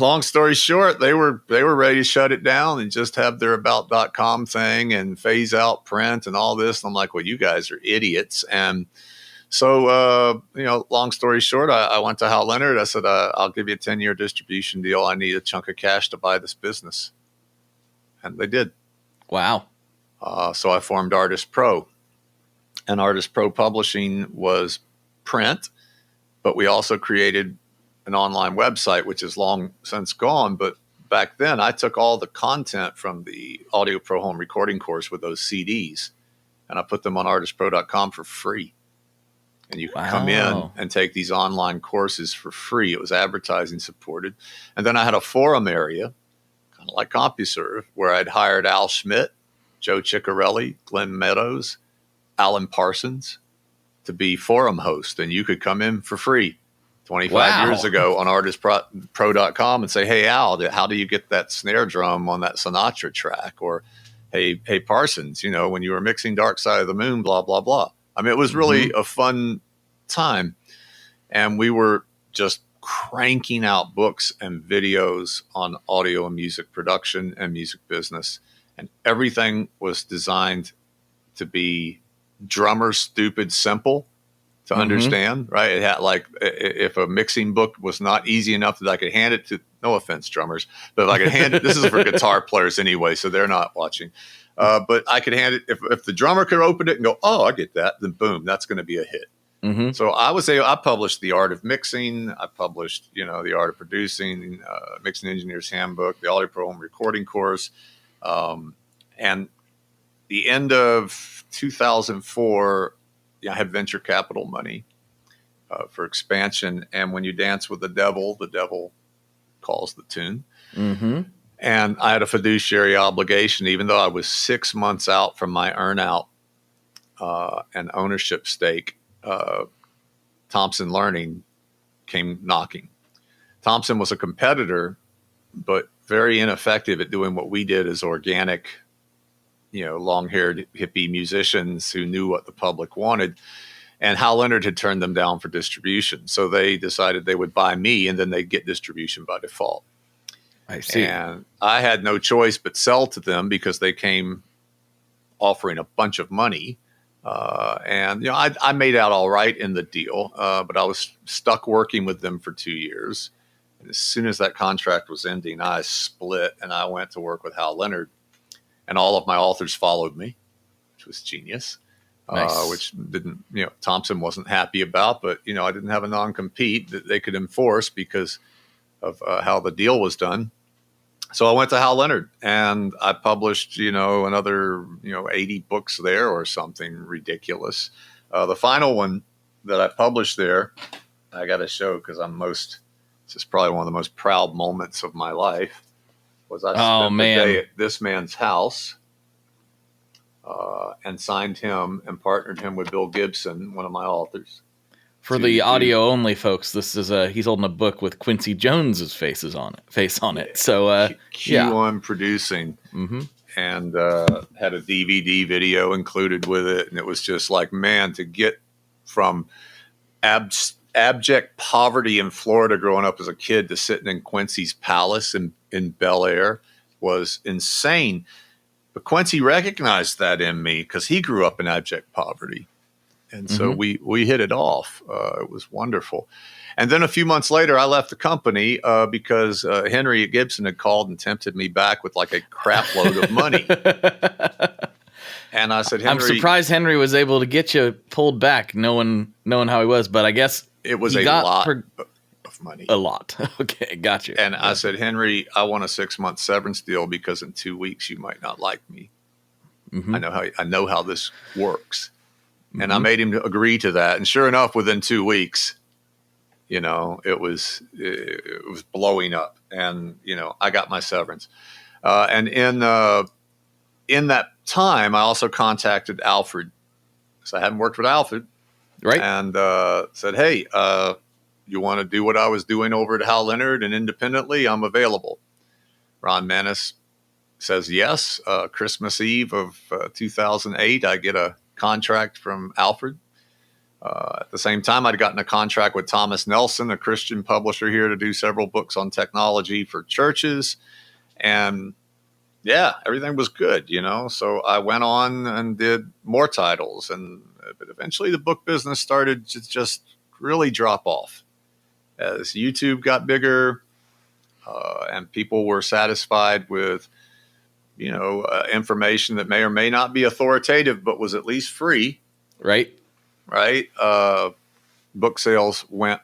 long story short, they were ready to shut it down and just have their About.com thing and phase out print and all this. And I'm like, well, you guys are idiots. And so, long story short, I went to Hal Leonard. I said, I'll give you a 10-year distribution deal. I need a chunk of cash to buy this business. And they did. Wow. So I formed Artist Pro. And Artist Pro Publishing was print, but we also created an online website, which is long since gone. But back then, I took all the content from the Audio Pro Home Recording course with those CDs, and I put them on artistpro.com for free. And you can come in and take these online courses for free. It was advertising supported. And then I had a forum area, kind of like CompuServe, where I'd hired Al Schmidt, Joe Ciccarelli, Glenn Meadows, Alan Parsons to be forum host. And you could come in for free 25 years ago on artistpro.com and say, hey, Al, how do you get that snare drum on that Sinatra track? Or, hey, Parsons, when you were mixing Dark Side of the Moon, blah, blah, blah. I mean, it was really a fun time. And we were just cranking out books and videos on audio and music production and music business. And everything was designed to be drummer stupid simple to understand, right? It had if a mixing book was not easy enough that I could hand it to, no offense, drummers, but if I could hand it, this is for guitar players anyway, so they're not watching. But I could hand it, if the drummer could open it and go, oh, I get that, then boom, that's going to be a hit. Mm-hmm. So I published The Art of Mixing. I published, The Art of Producing, Mixing Engineer's Handbook, the Audio Pro Home Recording course. And the end of 2004, I had venture capital money for expansion. And when you dance with the devil calls the tune. Mm-hmm. And I had a fiduciary obligation, even though I was 6 months out from my earnout and ownership stake. Thompson Learning came knocking. Thompson was a competitor, but very ineffective at doing what we did as organic, long-haired hippie musicians who knew what the public wanted. And Hal Leonard had turned them down for distribution. So they decided they would buy me, and then they'd get distribution by default. I see. And I had no choice but sell to them because they came offering a bunch of money. And I made out all right in the deal, but I was stuck working with them for 2 years. And as soon as that contract was ending, I split and I went to work with Hal Leonard. And all of my authors followed me, which was genius. Nice. Which didn't, Thompson wasn't happy about, but, I didn't have a non-compete that they could enforce because of how the deal was done. So I went to Hal Leonard and I published, another, 80 books there or something ridiculous. The final one that I published there, I got to show because this is probably one of the most proud moments of my life, was I spent the day at this man's house. And signed him and partnered him with Bill Gibson, one of my authors. For the audio only folks, this is he's holding a book with Quincy Jones's face on it. So Q1 producing, and had a DVD video included with it, and it was just like, man, to get from abject poverty in Florida growing up as a kid to sitting in Quincy's palace in Bel Air was insane. But Quincy recognized that in me because he grew up in abject poverty. And so we hit it off. It was wonderful. And then a few months later, I left the company because Henry at Gibson had called and tempted me back with like a crap load of money. And I said, Henry, I'm surprised Henry was able to get you pulled back, knowing how he was. But I guess it was a lot of money. A lot. Okay, got you. And I said, Henry, I want a 6-month severance deal because in 2 weeks you might not like me. I know how this works. And I made him agree to that. And sure enough, within 2 weeks, it was blowing up. And I got my severance. And in that time, I also contacted Alfred, because I hadn't worked with Alfred, right? And said, hey, you want to do what I was doing over at Hal Leonard and independently? I'm available. Ron Manis says yes. Christmas Eve of 2008, I get a contract from Alfred. At the same time, I'd gotten a contract with Thomas Nelson, a Christian publisher here, to do several books on technology for churches. And yeah, everything was good, So I went on and did more titles. But eventually the book business started to just really drop off. As YouTube got bigger and people were satisfied with, information that may or may not be authoritative, but was at least free. Right. Book sales went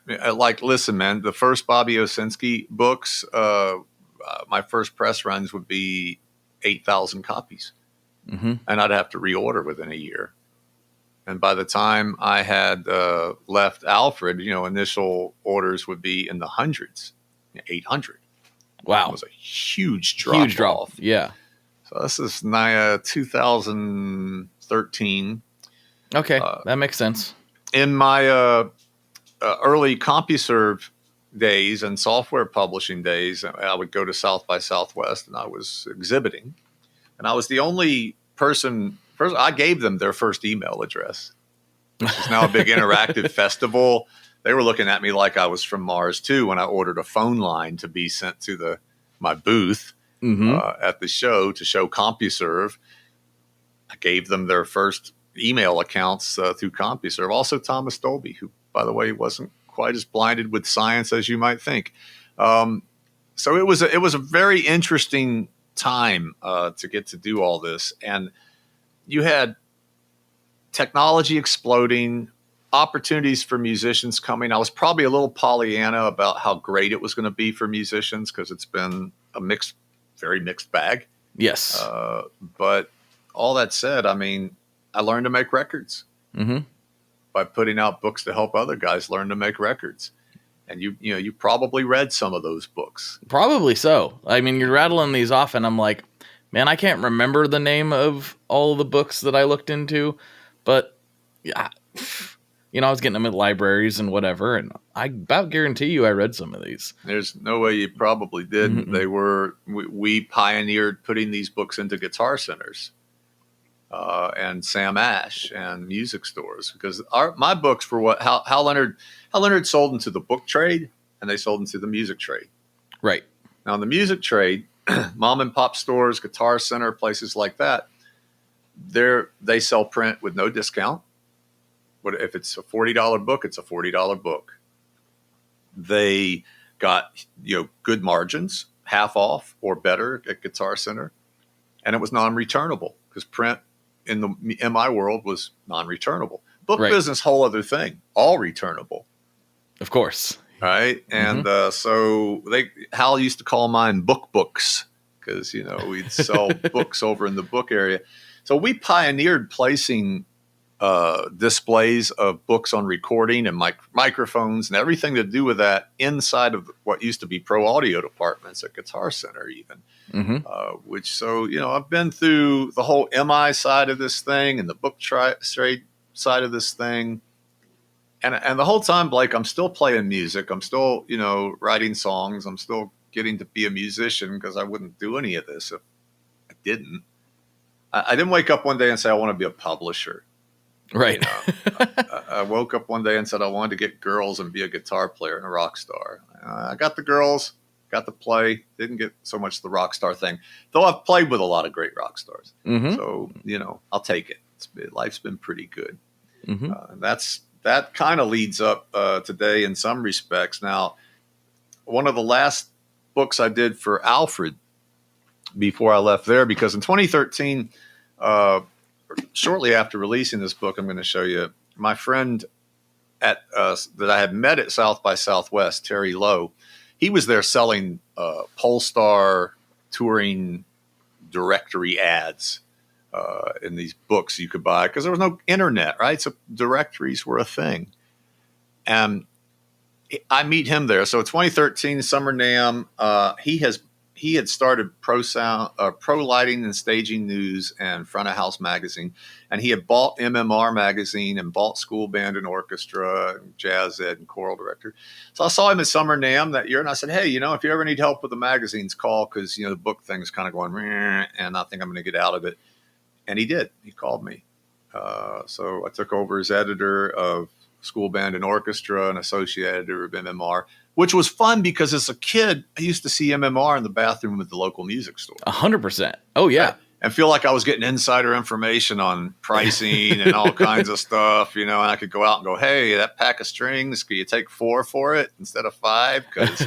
listen, man, the first Bobby Owsinski books, my first press runs would be 8,000 copies. And I'd have to reorder within a year. And by the time I had left Alfred, initial orders would be in the hundreds, 800. Wow. It was a huge drop off. Yeah. So this is 2013. Okay, that makes sense. In my early CompuServe days and software publishing days, I would go to South by Southwest and I was exhibiting. And I was the only person, I gave them their first email address, which is now a big interactive festival. They were looking at me like I was from Mars too when I ordered a phone line to be sent to my booth at the show to show CompuServe. I gave them their first email accounts through CompuServe. Also Thomas Dolby, who, by the way, wasn't quite as blinded with science as you might think. So it was a very interesting time to get to do all this. And you had technology exploding, opportunities for musicians coming. I was probably a little Pollyanna about how great it was going to be for musicians because it's been a very mixed bag. Yes. But all that said, I mean, I learned to make records by putting out books to help other guys learn to make records. And you probably read some of those books. Probably so. I mean, you're rattling these off and I'm like, man, I can't remember the name of all the books that I looked into, but yeah, I was getting them at libraries and whatever. And I about guarantee you I read some of these. There's no way you probably didn't. We pioneered putting these books into guitar centers. and Sam Ash and music stores, because my books were what Hal Leonard sold into the book trade, and they sold into the music trade. Right. Now in the music trade, mom and pop stores, Guitar Center, places like that, they sell print with no discount. But if it's a $40 book, it's a $40 book. They got good margins, half off or better at Guitar Center, and it was non-returnable because print in my world was non-returnable. Book business, whole other thing, all returnable, of course. Right, and so Hal used to call mine books because we'd sell books over in the book area. So we pioneered placing displays of books on recording and microphones and everything to do with that inside of what used to be pro audio departments at Guitar Center even. I've been through the whole MI side of this thing and the book trade side of this thing. And the whole time, Blake, I'm still playing music. I'm still, writing songs. I'm still getting to be a musician because I wouldn't do any of this if I didn't. I didn't wake up one day and say, I want to be a publisher. Right. I woke up one day and said I wanted to get girls and be a guitar player and a rock star. I got the girls, got to play, didn't get so much the rock star thing, though I've played with a lot of great rock stars. So, I'll take it. Life's been pretty good. That kind of leads up today in some respects. Now, one of the last books I did for Alfred before I left there, because in 2013, shortly after releasing this book, I'm going to show you my friend that I had met at South by Southwest, Terry Lowe. He was there selling Polestar touring directory ads in these books you could buy because there was no internet, right? So directories were a thing. And I meet him there. So 2013 Summer NAMM, he had started Pro Lighting and Staging News and Front of House magazine, and he had bought MMR magazine and bought School Band and Orchestra and Jazz Ed and Choral Director. So I saw him at Summer NAMM that year, and I said, hey, if you ever need help with the magazines, call, because the book thing's kind of going, and I think I'm going to get out of it. And he did. He called me. So I took over as editor of School Band and Orchestra and associate editor of MMR, which was fun because as a kid, I used to see MMR in the bathroom at the local music store. 100%. Oh, yeah. And feel like I was getting insider information on pricing and all kinds of stuff, and I could go out and go, hey, that pack of strings, could you take 4 for it instead of 5? Because,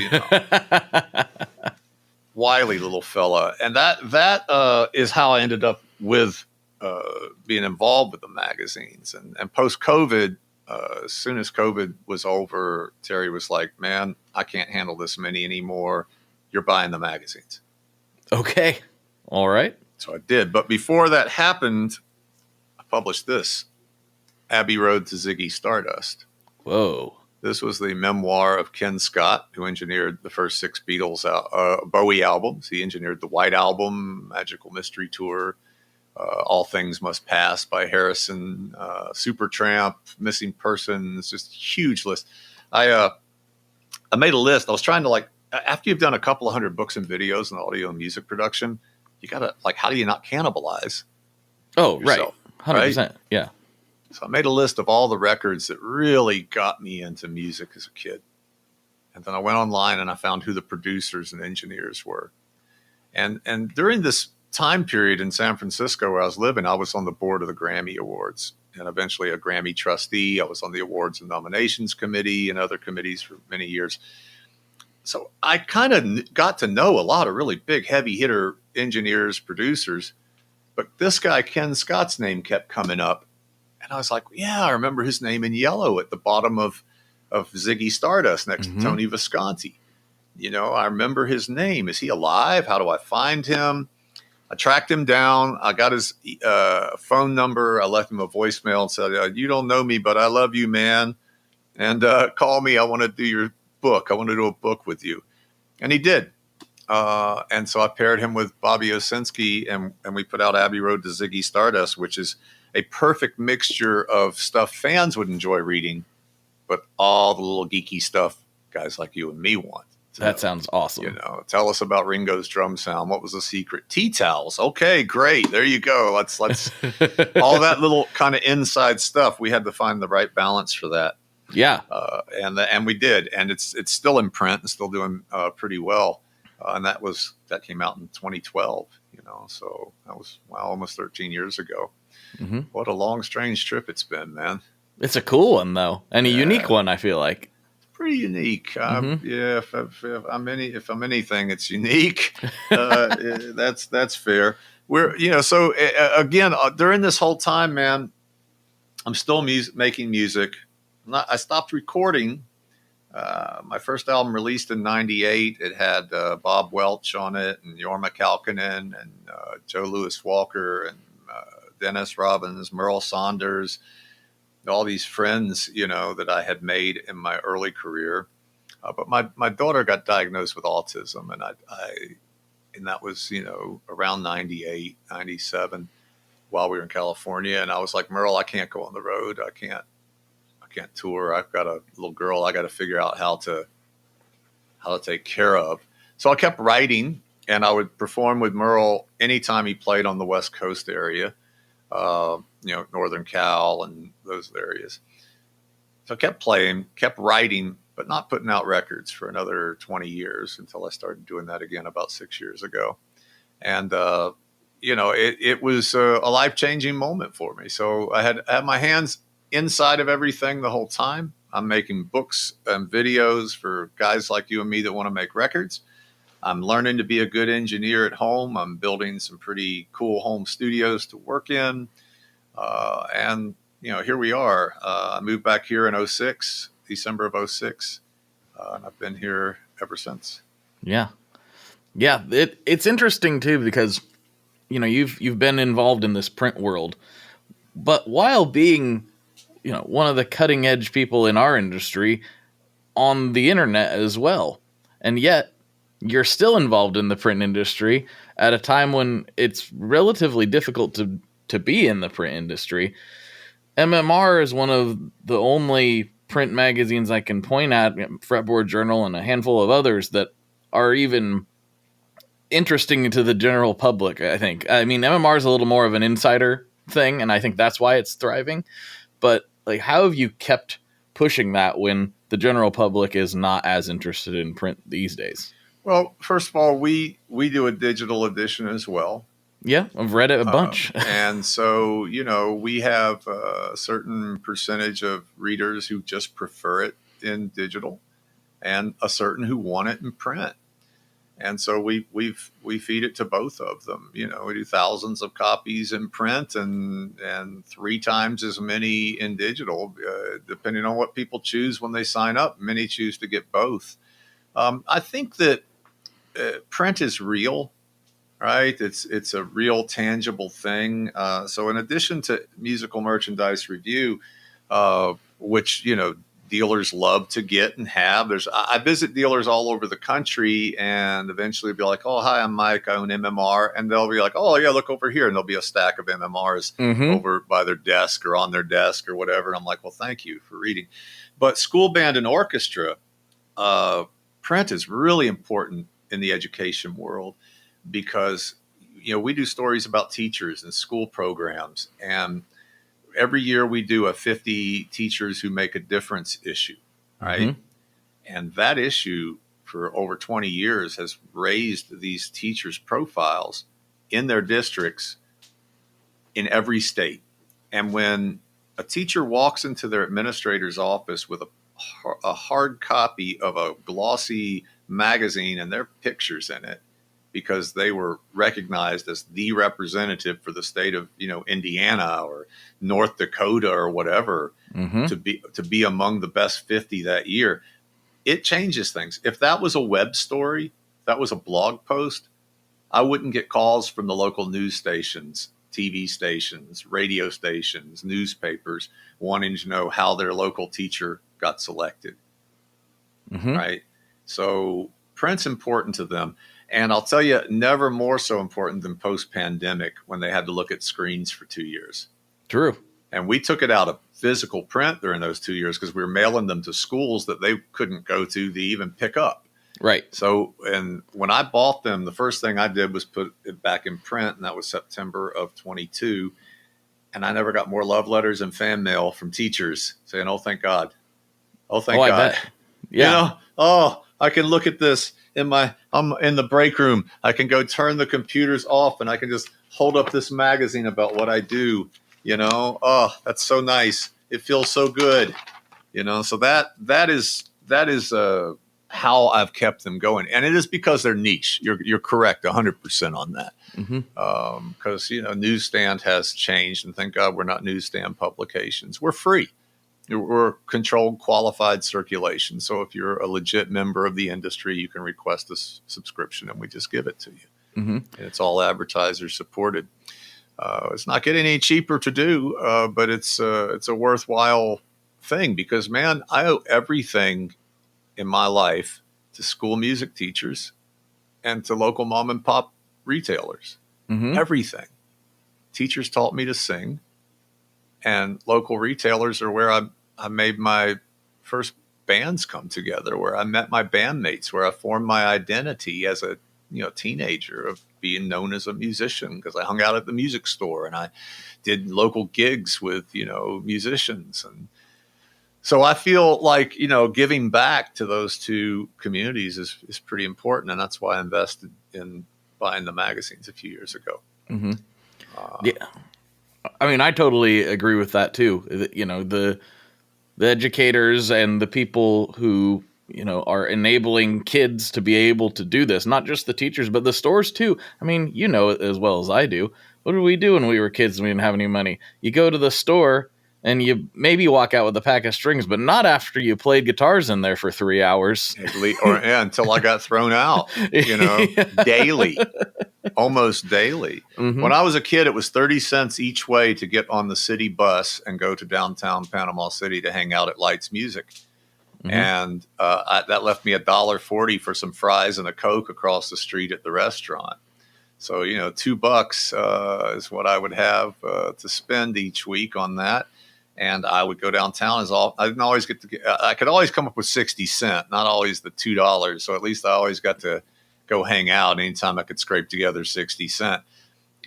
wily little fella. And that is how I ended up with being involved with the magazines. And post-COVID, as soon as COVID was over, Terry was like, man, I can't handle this many anymore. You're buying the magazines. Okay. All right. So I did. But before that happened, I published this, Abbey Road to Ziggy Stardust. Whoa. This was the memoir of Ken Scott, who engineered the first 6 Beatles Bowie albums. He engineered the White Album, Magical Mystery Tour, All Things Must Pass by Harrison, Supertramp, Missing Persons, just a huge list. I made a list. I was trying to, after you've done a couple of 100 books and videos and audio and music production, you got to, how do you not cannibalize yourself, right. 100%. Right? Yeah. So I made a list of all the records that really got me into music as a kid. And then I went online and I found who the producers and engineers were. And during this time period in San Francisco where I was living, I was on the board of the Grammy Awards and eventually a Grammy trustee. I was on the Awards and Nominations Committee and other committees for many years. So I kind of got to know a lot of really big heavy hitter engineers, producers. But this guy, Ken Scott's name kept coming up. And I was like, yeah, I remember his name in yellow at the bottom of Ziggy Stardust next to Tony Visconti. I remember his name. Is he alive? How do I find him? I tracked him down. I got his phone number. I left him a voicemail and said, you don't know me, but I love you, man. And call me. I want to do your book. I want to do a book with you. And he did. And so I paired him with Bobby Osinski, and we put out Abbey Road to Ziggy Stardust, which is a perfect mixture of stuff fans would enjoy reading, but all the little geeky stuff guys like you and me want. That sounds awesome. Tell us about Ringo's drum sound. What was the secret? Tea towels. Okay, great. There you go. Let's all that little kind of inside stuff. We had to find the right balance for that. Yeah. And we did. And it's still in print and still doing pretty well. And that came out in 2012, so that was almost 13 years ago. Mm-hmm. What a long, strange trip it's been, man. It's a cool one though. And a unique one, I feel like. Pretty unique. Yeah. If I'm anything, it's unique. That's fair. We're, so again, during this whole time, man, I'm still making music. I stopped recording. My first album released in '98. It had Bob Welch on it, and Jorma Kalkinen, and Joe Louis Walker, and Dennis Robbins, Merle Saunders, all these friends, that I had made in my early career. But my daughter got diagnosed with autism, and that was, around 98, 97, while we were in California. And I was like, Merle, I can't go on the road. I can't tour. I've got a little girl I got to figure out how to take care of. So I kept writing, and I would perform with Merle anytime he played on the West Coast area, Northern Cal and those areas. So I kept playing, kept writing, but not putting out records for another 20 years until I started doing that again about 6 years ago. And, it was a life-changing moment for me. So I had my hands inside of everything the whole time. I'm making books and videos for guys like you and me that want to make records. I'm learning to be a good engineer at home. I'm building some pretty cool home studios to work in. And here we are. I moved back here in December of 2006. And I've been here ever since. Yeah. Yeah. It's interesting too, because, you've been involved in this print world, but while being, one of the cutting edge people in our industry on the internet as well. And yet you're still involved in the print industry at a time when it's relatively difficult to be in the print industry. MMR is one of the only print magazines I can point at, Fretboard Journal and a handful of others, that are even interesting to the general public, I think. I mean, MMR is a little more of an insider thing, and I think that's why it's thriving. But how have you kept pushing that when the general public is not as interested in print these days? Well, first of all, we do a digital edition as well. Yeah, I've read it a bunch. And so, we have a certain percentage of readers who just prefer it in digital, and a certain who want it in print. And so we feed it to both of them. We do thousands of copies in print and 3 times as many in digital, depending on what people choose when they sign up. Many choose to get both. I think that print is real, right? It's a real tangible thing. So in addition to Musical Merchandise Review, which, dealers love to get and have. I visit dealers all over the country, and eventually be like, oh, hi, I'm Mike. I own MMR. And they'll be like, oh, yeah, look over here. And there'll be a stack of MMRs over by their desk or on their desk or whatever. And I'm like, well, thank you for reading. But school band and orchestra, print is really important in the education world, because, we do stories about teachers and school programs, and every year we do a 50 teachers who make a difference issue, right? Mm-hmm. And that issue for over 20 years has raised these teachers' profiles in their districts in every state. And when a teacher walks into their administrator's office with a hard copy of a glossy magazine and their pictures in it, because they were recognized as the representative for the state of, Indiana or North Dakota or whatever, to be among the best 50 that year, it changes things. If that was a web story, that was a blog post, I wouldn't get calls from the local news stations, TV stations, radio stations, newspapers, wanting to know how their local teacher got selected, right? So print's important to them. And I'll tell you, never more so important than post-pandemic, when they had to look at screens for 2 years. True. And we took it out of physical print during those 2 years, because we were mailing them to schools that they couldn't go to even pick up. Right. So, and when I bought them, the first thing I did was put it back in print, and that was September of 22. And I never got more love letters and fan mail from teachers saying, "Oh, thank God. Oh, thank I God." bet. Yeah. I can look at this I'm in the break room. I can go turn the computers off and I can just hold up this magazine about what I do. That's so nice. It feels so good. So that is how I've kept them going. And it is because they're niche. You're correct 100% on that. Because, newsstand has changed, and thank God we're not newsstand publications. We're free. We're controlled, qualified circulation. So if you're a legit member of the industry, you can request a subscription and we just give it to you. And it's all advertiser supported. It's not getting any cheaper to do, but it's a worthwhile thing because, man, I owe everything in my life to school music teachers and to local mom and pop retailers. Everything. Teachers taught me to sing, and local retailers are where I made my first bands come together, where I met my bandmates, where I formed my identity as a teenager of being known as a musician, because I hung out at the music store and I did local gigs with musicians. And so I feel like giving back to those two communities is pretty important, and that's why I invested in buying the magazines a few years ago. Yeah, I mean, I totally agree with that too. The educators and the people who are enabling kids to be able to do this, not just the teachers, but the stores too. I mean, it as well as I do. What did we do when we were kids and we didn't have any money? You go to the store and you maybe walk out with a pack of strings, but not after you played guitars in there for 3 hours. Until I got thrown out, daily, almost daily. When I was a kid, it was 30 cents each way to get on the city bus and go to downtown Panama City to hang out at Lights Music. And that left me $1.40 for some fries and a Coke across the street at the restaurant. So, $2 is what I would have to spend each week on that. And I would go downtown I didn't always I could always come up with 60 cents, not always the $2. So at least I always got to go hang out anytime I could scrape together 60 cents.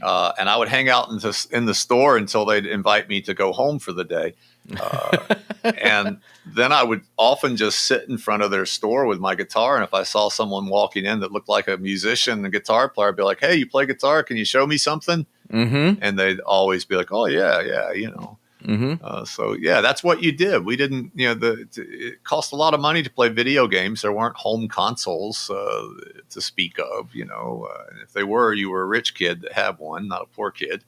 And I would hang out in the store until they'd invite me to go home for the day. And then I would often just sit in front of their store with my guitar. And if I saw someone walking in that looked like a musician and guitar player, I'd be like, "Hey, you play guitar? Can you show me something?" And they'd always be like, "Oh, yeah. So, yeah, that's what you did. We didn't, it cost a lot of money to play video games. There weren't home consoles to speak of, and if they were, you were a rich kid that had one, not a poor kid.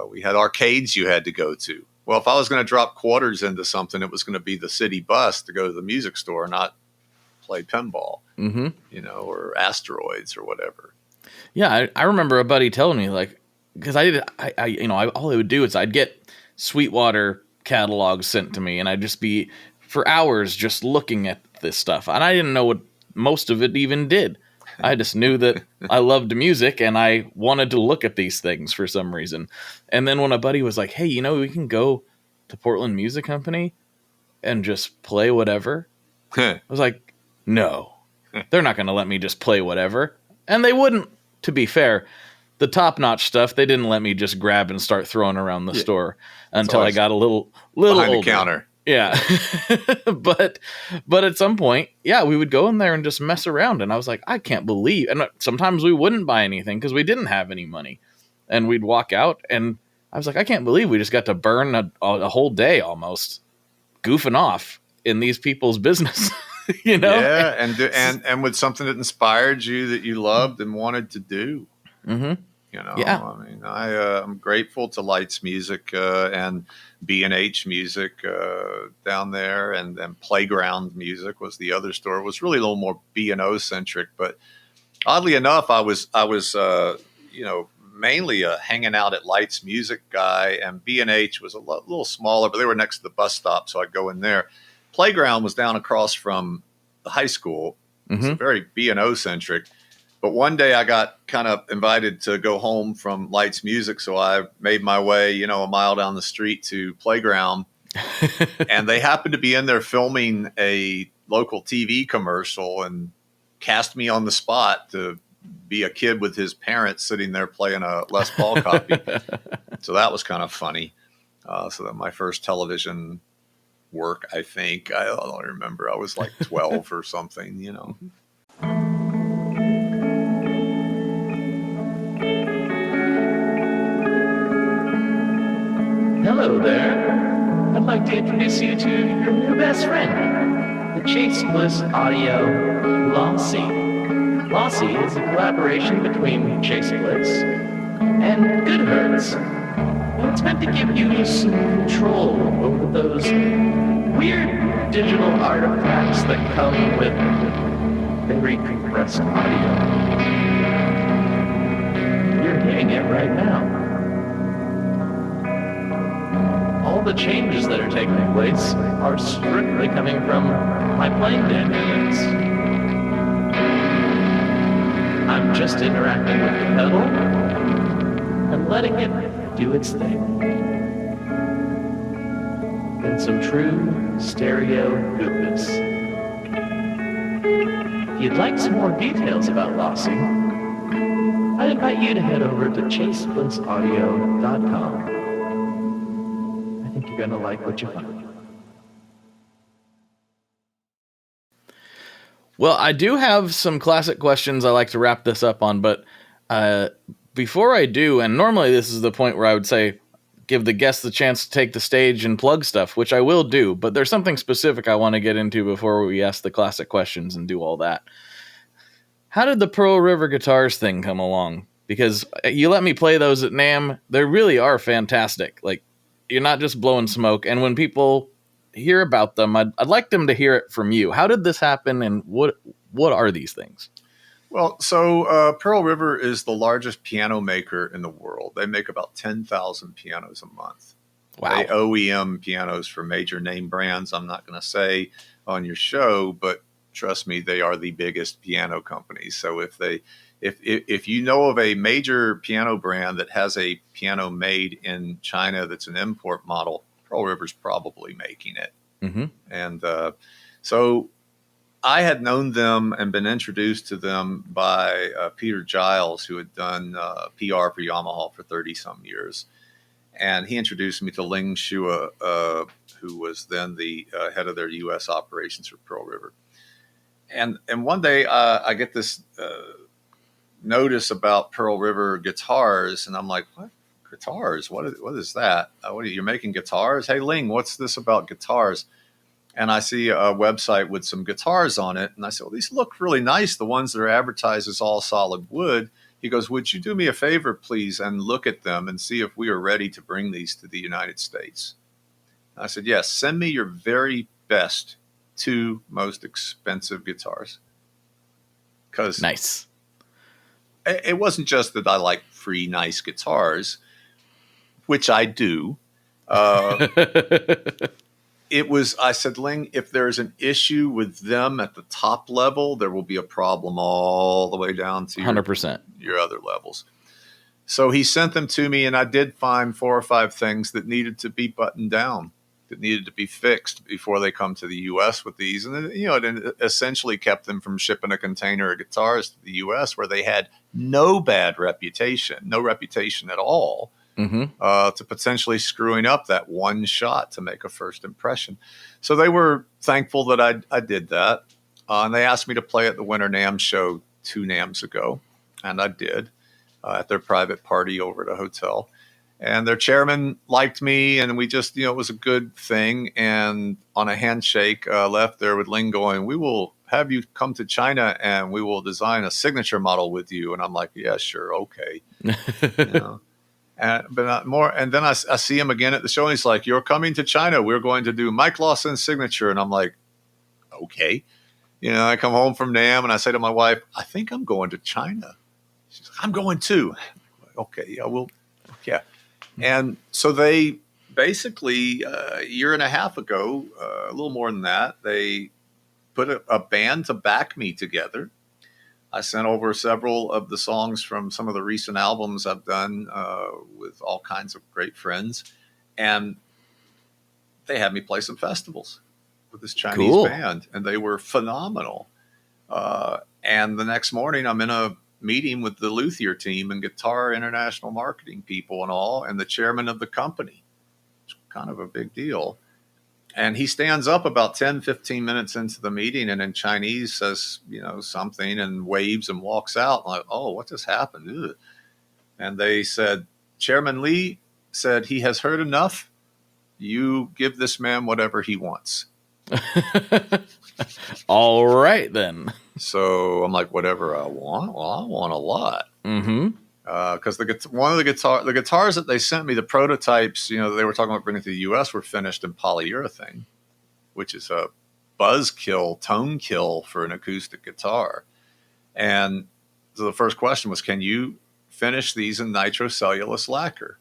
We had arcades you had to go to. Well, if I was going to drop quarters into something, it was going to be the city bus to go to the music store, not play pinball, or asteroids or whatever. Yeah, I remember a buddy telling me, like, because all I would do is I'd get Sweetwater catalogs sent to me, and I'd just be for hours just looking at this stuff, and I didn't know what most of it even did. I just knew that I loved music and I wanted to look at these things for some reason. And then when a buddy was like, "Hey, we can go to Portland Music Company and just play whatever," I was like, "No, they're not going to let me just play whatever." And they wouldn't, to be fair. The top-notch stuff, they didn't let me just grab and start throwing around the store until I got a little behind older. The counter. Yeah. but at some point, we would go in there and just mess around. And I was like, I can't believe. And sometimes we wouldn't buy anything because we didn't have any money. And we'd walk out and I was like, I can't believe we just got to burn a whole day almost goofing off in these people's business. Yeah, and with something that inspired you that you loved and wanted to do. Yeah. I mean, I'm grateful to Lights Music and B&H Music down there, and then Playground Music was the other store. It was really a little more B&O centric, but oddly enough, I was mainly a hanging out at Lights Music guy, and B&H was a little smaller, but they were next to the bus stop, so I'd go in there. Playground was down across from the high school. It's very B&O centric. But one day I got kind of invited to go home from Lights Music, so I made my way, a mile down the street to Playground, and they happened to be in there filming a local TV commercial, and cast me on the spot to be a kid with his parents sitting there playing a Les Paul copy. So that was kind of funny. So that my first television work, I think, I don't remember. I was like 12 or something, you know. Hello there. I'd like to introduce you to your new best friend, the Chase Bliss Audio Lossy. Lossy is a collaboration between Chase Bliss and Good Hertz. And it's meant to give you some control over those weird digital artifacts that come with very compressed audio. You're hearing it right now. All the changes that are taking place are strictly coming from my playing dynamics. I'm just interacting with the pedal and letting it do its thing. In some true stereo goodness. If you'd like some more details about Lossy, I'd invite you to head over to chaseblinsaudio.com. I think you're going to like what you find. Well, I do have some classic questions I like to wrap this up on, but before I do, and normally this is the point where I would say, give the guests the chance to take the stage and plug stuff, which I will do, but there's something specific I want to get into before we ask the classic questions and do all that. How did the Pearl River Guitars thing come along? Because you let me play those at NAMM. They really are fantastic. Like, you're not just blowing smoke, and when people hear about them, I'd like them to hear it from you. How did this happen, and what are these things? Well, so Pearl River is the largest piano maker in the world. They make about 10,000 pianos a month. Wow. They OEM pianos for major name brands. I'm not going to say on your show, but trust me, they are the biggest piano company. So if you know of a major piano brand that has a piano made in China that's an import model, Pearl River's probably making it. Mm-hmm. And so I had known them and been introduced to them by Peter Giles, who had done PR for Yamaha for 30-some years. And he introduced me to Ling Shua, who was then the head of their U.S. operations for Pearl River. And one day I get this notice about Pearl River Guitars, and I'm like, what? Guitars? What is that? You're making guitars? Hey, Ling, what's this about guitars? And I see a website with some guitars on it. And I said, well, these look really nice. The ones that are advertised as all solid wood. He goes, would you do me a favor, please, and look at them and see if we are ready to bring these to the United States? And I said, yes, send me your very best 2 most expensive guitars. Because nice. It wasn't just that I like free, nice guitars, which I do. It was, I said, Ling, if there's an issue with them at the top level, there will be a problem all the way down to 100%. Your other levels. So he sent them to me, and I did find 4 or 5 things that needed to be buttoned down, that needed to be fixed before they come to the U.S. with these. And, it essentially kept them from shipping a container of guitars to the U.S. where they had no reputation at all. Mm-hmm. To potentially screwing up that one shot to make a first impression. So they were thankful that I did that. And they asked me to play at the Winter NAMM show 2 NAMMs ago. And I did at their private party over at a hotel. And their chairman liked me, and we just, it was a good thing. And on a handshake, left there with Ling going, we will have you come to China and we will design a signature model with you. And I'm like, yeah, sure. Okay. And then I see him again at the show, and he's like, you're coming to China. We're going to do Mike Lawson's signature. And I'm like, okay. I come home from NAMM, and I say to my wife, I think I'm going to China. She's like, I'm going too. Okay, yeah, yeah. And so they basically, a year and a half ago, a little more than that, they put a band to back me together. I sent over several of the songs from some of the recent albums I've done with all kinds of great friends. And they had me play some festivals with this Chinese band. And they were phenomenal. And the next morning, I'm in a meeting with the luthier team and guitar international marketing people and all, and the chairman of the company. It's kind of a big deal. And he stands up about 10, 15 minutes into the meeting and in Chinese says, something and waves and walks out. I'm like, oh, what just happened? Ugh. And they said, Chairman Lee said he has heard enough. You give this man whatever he wants. All right, then. So I'm like, whatever I want? Well, I want a lot. Mm-hmm. Because the guitars that they sent me, the prototypes, they were talking about bringing to the U.S. were finished in polyurethane, which is a buzz kill, tone kill for an acoustic guitar. And so the first question was, can you finish these in nitrocellulose lacquer?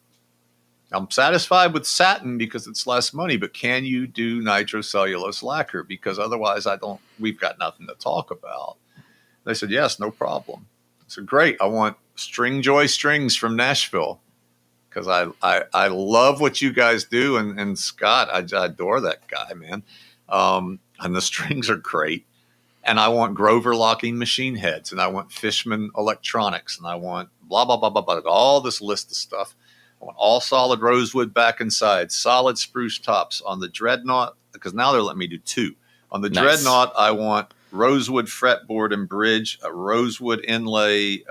I'm satisfied with satin because it's less money, but can you do nitrocellulose lacquer? Because otherwise we've got nothing to talk about. They said, yes, no problem. I said, great. I want String Joy strings from Nashville because I love what you guys do. And Scott, I adore that guy, man. And the strings are great. And I want Grover locking machine heads, and I want Fishman electronics, and I want blah, blah, blah, blah, blah, all this list of stuff. I want all solid rosewood back and sides, solid spruce tops on the Dreadnought, because now they're letting me do 2. On the Nice. Dreadnought, I want rosewood fretboard and bridge, a rosewood inlay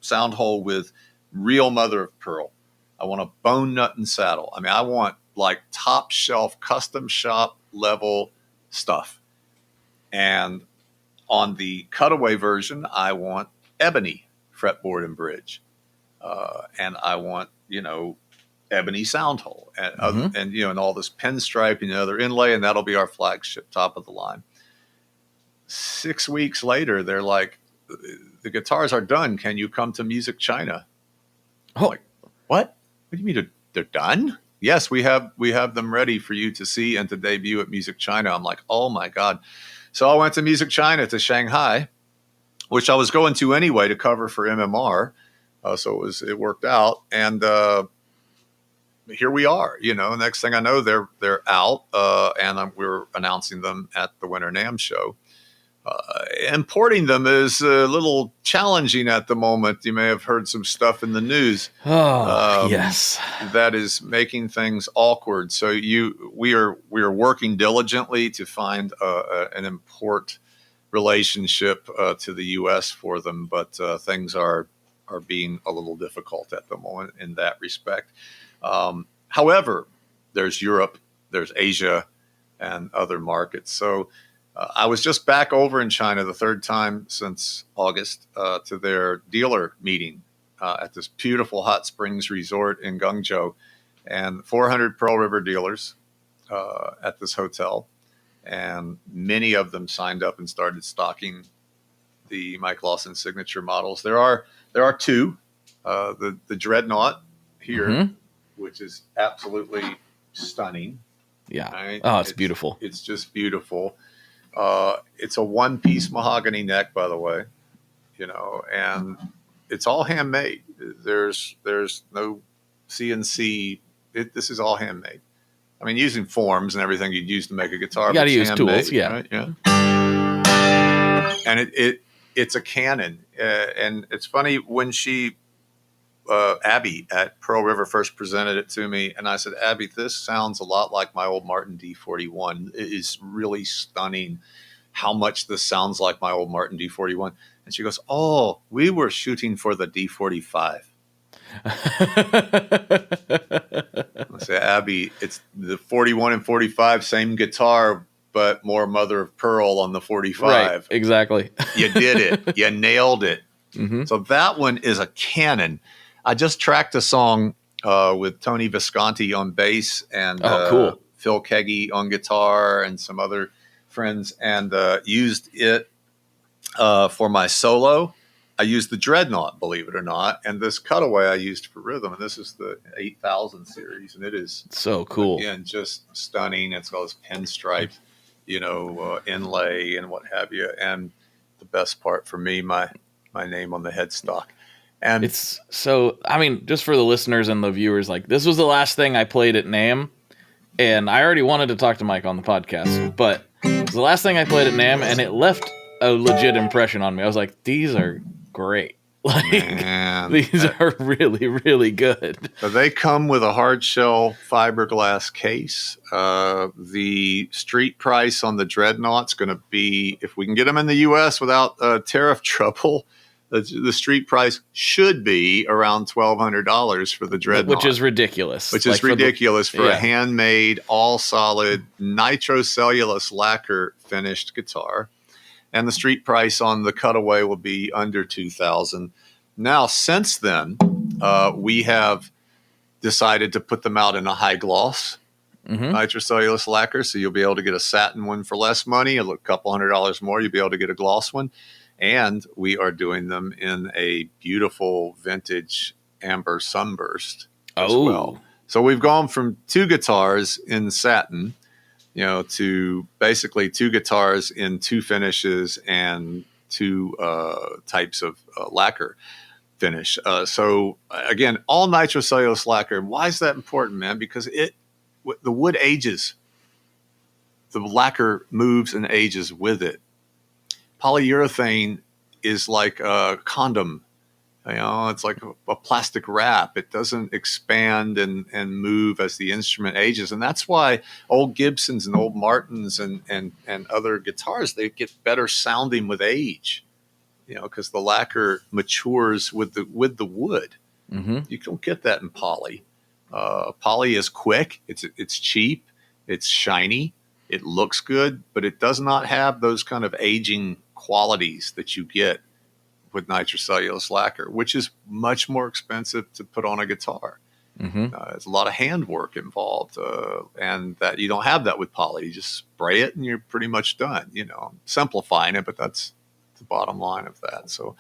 sound hole with real mother of pearl. I want a bone nut and saddle. I mean, I want like top shelf, custom shop level stuff. And on the cutaway version, I want ebony fretboard and bridge. And I want, ebony sound hole and, and all this pinstripe and other inlay, and that'll be our flagship top of the line. 6 weeks later, they're like, the guitars are done. Can you come to Music China? I'm like, what? What do you mean they're done? Yes, we have them ready for you to see and to debut at Music China. I'm like, oh my God. So I went to Music China to Shanghai, which I was going to anyway to cover for MMR. So it worked out. And here we are, next thing I know, they're out and we're announcing them at the Winter NAMM show. Importing them is a little challenging at the moment. You may have heard some stuff in the news. Yes. That is making things awkward. So we are working diligently to find an import relationship to the U.S. for them, but things are being a little difficult at the moment in that respect. However, there's Europe, there's Asia, and other markets. So I was just back over in China the third time since August to their dealer meeting at this beautiful hot springs resort in Guangzhou, and 400 Pearl River dealers at this hotel. And many of them signed up and started stocking the Mike Lawson signature models. There are 2, the Dreadnought here, which is absolutely stunning. Yeah. Right? Oh, it's beautiful. It's just beautiful. It's a one-piece mahogany neck, by the way, and it's all handmade. There's no CNC. This is all handmade. I mean, using forms and everything you'd use to make a guitar. You got to use handmade, tools, yeah. Right? Yeah. And it's a Canon, and it's funny when Abby at Pearl River first presented it to me, and I said, Abby, this sounds a lot like my old Martin D41. It is really stunning how much this sounds like my old Martin D41. And she goes, oh, we were shooting for the D45. I say, Abby, it's the 41 and 45, same guitar, but more mother of pearl on the 45. Right, exactly. You did it. You nailed it. Mm-hmm. So that one is a Canon. I just tracked a song with Tony Visconti on bass and cool. Phil Keggy on guitar and some other friends, and used it for my solo. I used the Dreadnought, believe it or not, and this cutaway I used for rhythm, and this is the 8000 series, and it is so cool. Again, just stunning. It's got this pinstripe, inlay and what have you, and the best part for me, my name on the headstock. And it's so, I mean, just for the listeners and the viewers, like, this was the last thing I played at NAMM, and I already wanted to talk to Mike on the podcast, but it was the last thing I played at NAMM, and it left a legit impression on me. I was like, these are great. Like, Man, these are really, really good. they come with a hard shell fiberglass case. The street price on the Dreadnought's going to be, if we can get them in the U.S. without tariff trouble, the street price should be around $1,200 for the Dreadnought. Which is ridiculous. Which is ridiculous for a handmade, all-solid, nitrocellulose lacquer finished guitar. And the street price on the Cutaway will be under $2,000. Now, since then, we have decided to put them out in a high gloss nitrocellulose lacquer, so you'll be able to get a satin one for less money, a couple $100 more. You'll be able to get a gloss one, and we are doing them in a beautiful vintage amber sunburst as well. So we've gone from 2 guitars in satin, to basically 2 guitars in 2 finishes and 2 types of lacquer finish. So again, all nitrocellulose lacquer. Why is that important, man? Because the wood ages. The lacquer moves and ages with it. Polyurethane is like a condom. It's like a plastic wrap. It doesn't expand and move as the instrument ages. And that's why old Gibsons and old Martins and other guitars, they get better sounding with age, because the lacquer matures with the wood. Mm-hmm. You don't get that in poly. Poly is quick. It's cheap. It's shiny. It looks good, but it does not have those kind of aging qualities that you get with nitrocellulose lacquer, which is much more expensive to put on a guitar. Mm-hmm. There's a lot of handwork involved, and that you don't have that with poly. You just spray it and you're pretty much done. I'm simplifying it, but that's the bottom line of that. So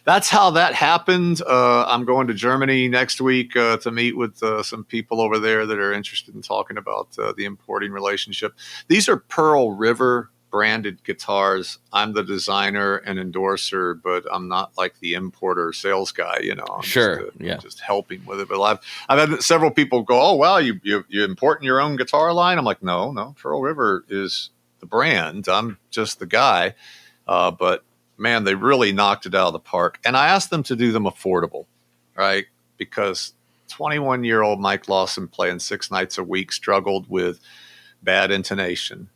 that's how that happened. I'm going to Germany next week to meet with some people over there that are interested in talking about the importing relationship. These are Pearl River branded guitars. I'm the designer and endorser, but I'm not like the importer sales guy, I'm just helping with it. But I've had several people go, "Oh wow, you importing your own guitar line?" I'm like, no, Pearl River is the brand. I'm just the guy. But man, they really knocked it out of the park. And I asked them to do them affordable, right? Because 21-year-old Mike Lawson playing 6 nights a week struggled with bad intonation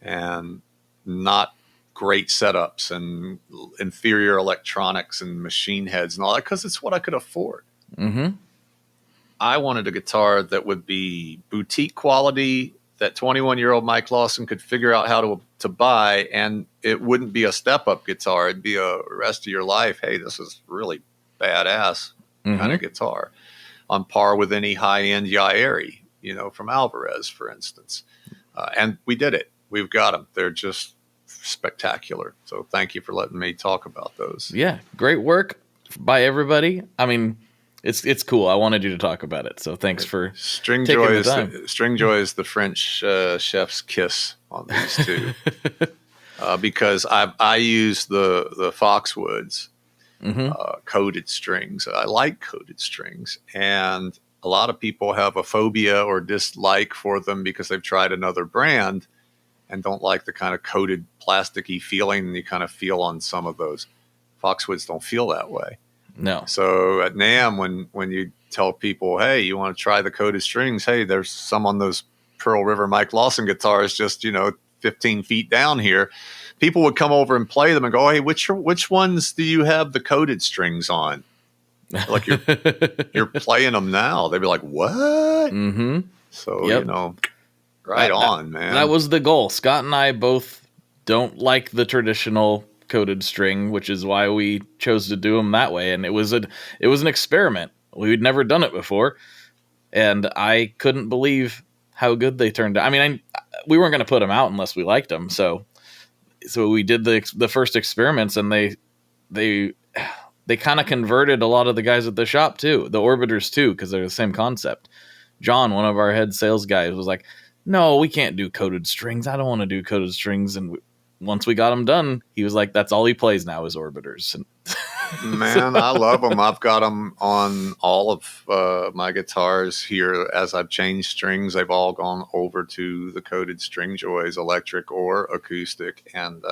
and not great setups and inferior electronics and machine heads and all that, because it's what I could afford. Mm-hmm. I wanted a guitar that would be boutique quality, that 21-year-old Mike Lawson could figure out how to buy, and it wouldn't be a step-up guitar. It'd be a rest of your life, hey, this is really badass kind of guitar, on par with any high-end Yairi, from Alvarez, for instance. And we did it. We've got them. They're just spectacular. So thank you for letting me talk about those. Yeah, great work by everybody. I mean, it's cool. I wanted you to talk about it. So thanks for String taking Joy. The time. String Joy is the French chef's kiss on these two, because I use the Foxwoods coated strings. I like coated strings, and a lot of people have a phobia or dislike for them because they've tried another brand and don't like the kind of coated plasticky feeling you kind of feel on some of those. Foxwoods don't feel that way. No. So at NAMM, when you tell people, hey, you want to try the coated strings, hey, there's some on those Pearl River Mike Lawson guitars just, 15 feet down here. People would come over and play them and go, hey, which ones do you have the coated strings on? Like you're playing them now. They'd be like, what? Mm-hmm. So, right on, man. That was the goal. Scott and I both don't like the traditional coated string, which is why we chose to do them that way. And it was an experiment. We'd never done it before, and I couldn't believe how good they turned out. I mean, we weren't going to put them out unless we liked them. So we did the first experiments, and they kind of converted a lot of the guys at the shop too, the Orbiters too, because they're the same concept. John, one of our head sales guys, was like, no, we can't do coated strings. I don't want to do coated strings. And once we got him done, he was like, that's all he plays now is Orbiters. And Man, I love them. I've got them on all of my guitars here. As I've changed strings, they've all gone over to the coated string joys, electric or acoustic, and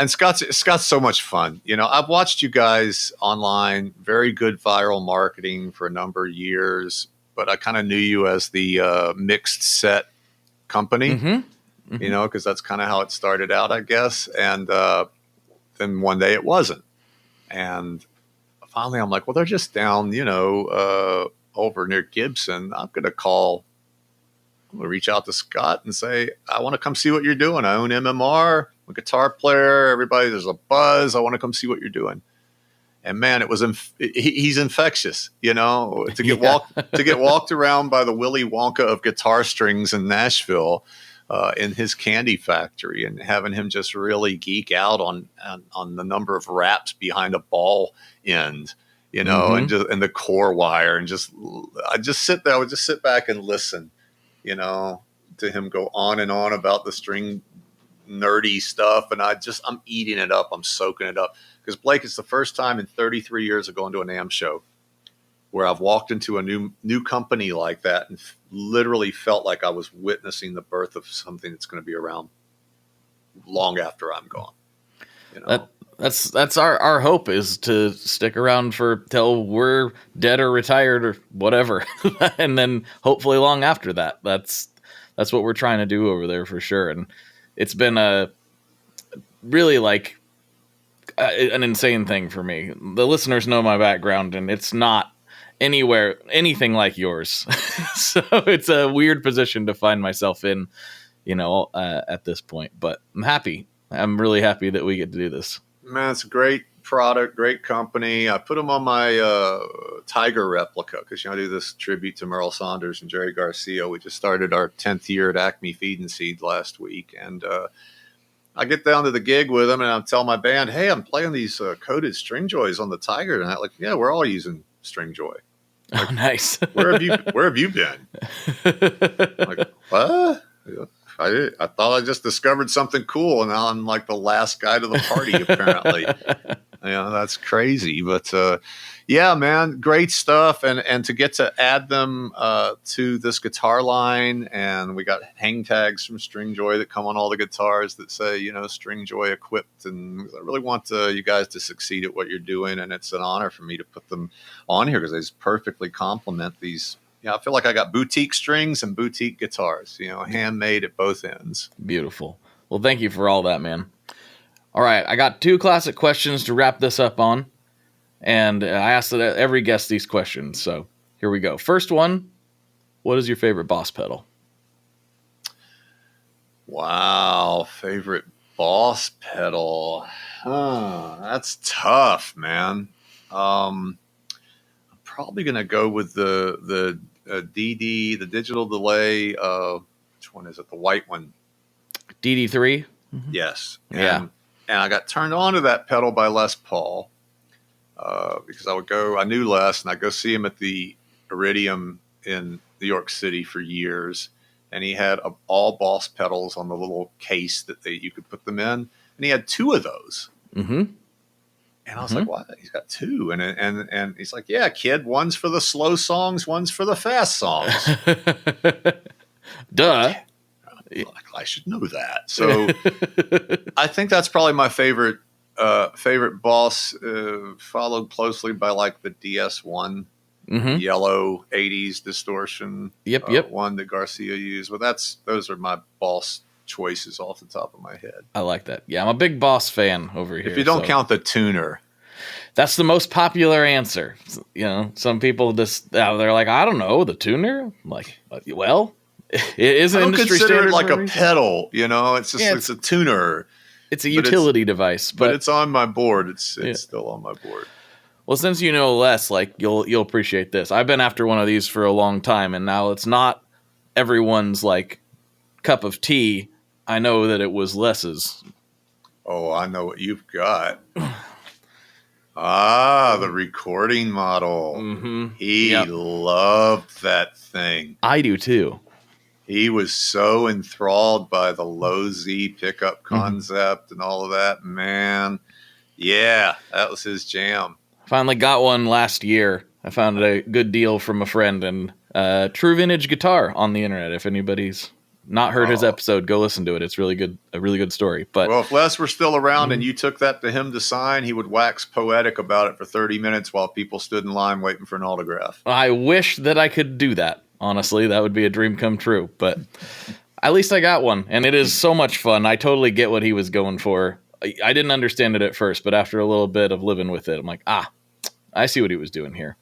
Scott's so much fun. You know, I've watched you guys online, very good viral marketing for a number of years, but I kind of knew you as the mixed set company. Mm-hmm. You know, because that's kind of how it started out, I guess, and. Then one day it wasn't. And finally I'm like, well, they're just down, over near Gibson. I'm going to reach out to Scott and say, I want to come see what you're doing. I own MMR, I'm a guitar player. Everybody, there's a buzz. I want to come see what you're doing. And man, it was, he's infectious, to get walked around by the Willy Wonka of guitar strings in Nashville. In his candy factory, and having him just really geek out on the number of wraps behind a ball end, mm-hmm. and the core wire, and I would just sit back and listen, to him go on and on about the string nerdy stuff, and I'm eating it up, I'm soaking it up, because Blake, it's the first time in 33 years of going to an NAMM show where I've walked into a new company like that and literally felt like I was witnessing the birth of something that's going to be around long after I'm gone. That's our hope, is to stick around till we're dead or retired or whatever, and then hopefully long after that. That's what we're trying to do over there for sure. And it's been a really like an insane thing for me. The listeners know my background, and it's not anything like yours. So it's a weird position to find myself in, at this point, but I'm really happy that we get to do this. Man, it's a great product, great company. I put them on my Tiger replica because I do this tribute to Merle Saunders and Jerry Garcia. We just started our 10th year at Acme Feed and Seed last week, and I get down to the gig with them, and I tell my band, hey, I'm playing these coated string joys on the Tiger tonight. Like, yeah, we're all using string joy. Like, oh, nice. Where have you been? Like, what? I thought I just discovered something cool, and now I'm like the last guy to the party, apparently. That's crazy. But yeah, man, great stuff. And to get to add them to this guitar line, and we got hang tags from Stringjoy that come on all the guitars that say, Stringjoy equipped. And I really want you guys to succeed at what you're doing, and it's an honor for me to put them on here because they just perfectly complement these. I feel like I got boutique strings and boutique guitars, handmade at both ends. Beautiful. Well, thank you for all that, man. All right, I got 2 classic questions to wrap this up on, and I asked every guest these questions, so here we go. First one, what is your favorite Boss pedal? Wow, favorite Boss pedal. That's tough, man. I'm probably going to go with the DD, the digital delay. Which one is it? The white one. DD3? Mm-hmm. Yes. Yeah. And I got turned on to that pedal by Les Paul because I knew Les, and I'd go see him at the Iridium in New York City for years. And he had all Boss pedals on the little case that you could put them in. And he had 2 of those. Mm-hmm. And I was like, "What? He's got 2?" And he's like, "Yeah, kid. One's for the slow songs, one's for the fast songs." Duh. I should know that. So I think that's probably my favorite Boss, followed closely by like the DS1 yellow 80s distortion. Yep. One that Garcia used. But those are my Boss choices off the top of my head. I like that. Yeah, I'm a big Boss fan over here. If you don't count the tuner. That's the most popular answer. Some people just, they're like, I don't know, the tuner? I'm like, well, it is an industry standard. I don't consider it like a pedal, it's just, it's a tuner. It's a utility device. But it's on my board. It's still on my board. Well, since you know less, like you'll appreciate this. I've been after one of these for a long time, and now it's not everyone's like cup of tea. I know that it was Les's. Oh, I know what you've got. The recording model. Mm-hmm. He loved that thing. I do too. He was so enthralled by the low Z pickup concept and all of that. Man, Yeah, that was his jam. Finally got one last year. I found a good deal from a friend, and True Vintage Guitar on the internet. If anybody's not heard his episode, go listen to it. It's really good, a really good story. But well, if Les were still around and you took that to him to sign, he would wax poetic about it for 30 minutes while people stood in line waiting for an autograph. I wish that I could do that. Honestly, that would be a dream come true. But at least I got one, and it is so much fun. I totally get what he was going for. I didn't understand it at first, but after a little bit of living with it, I'm like, I see what he was doing here.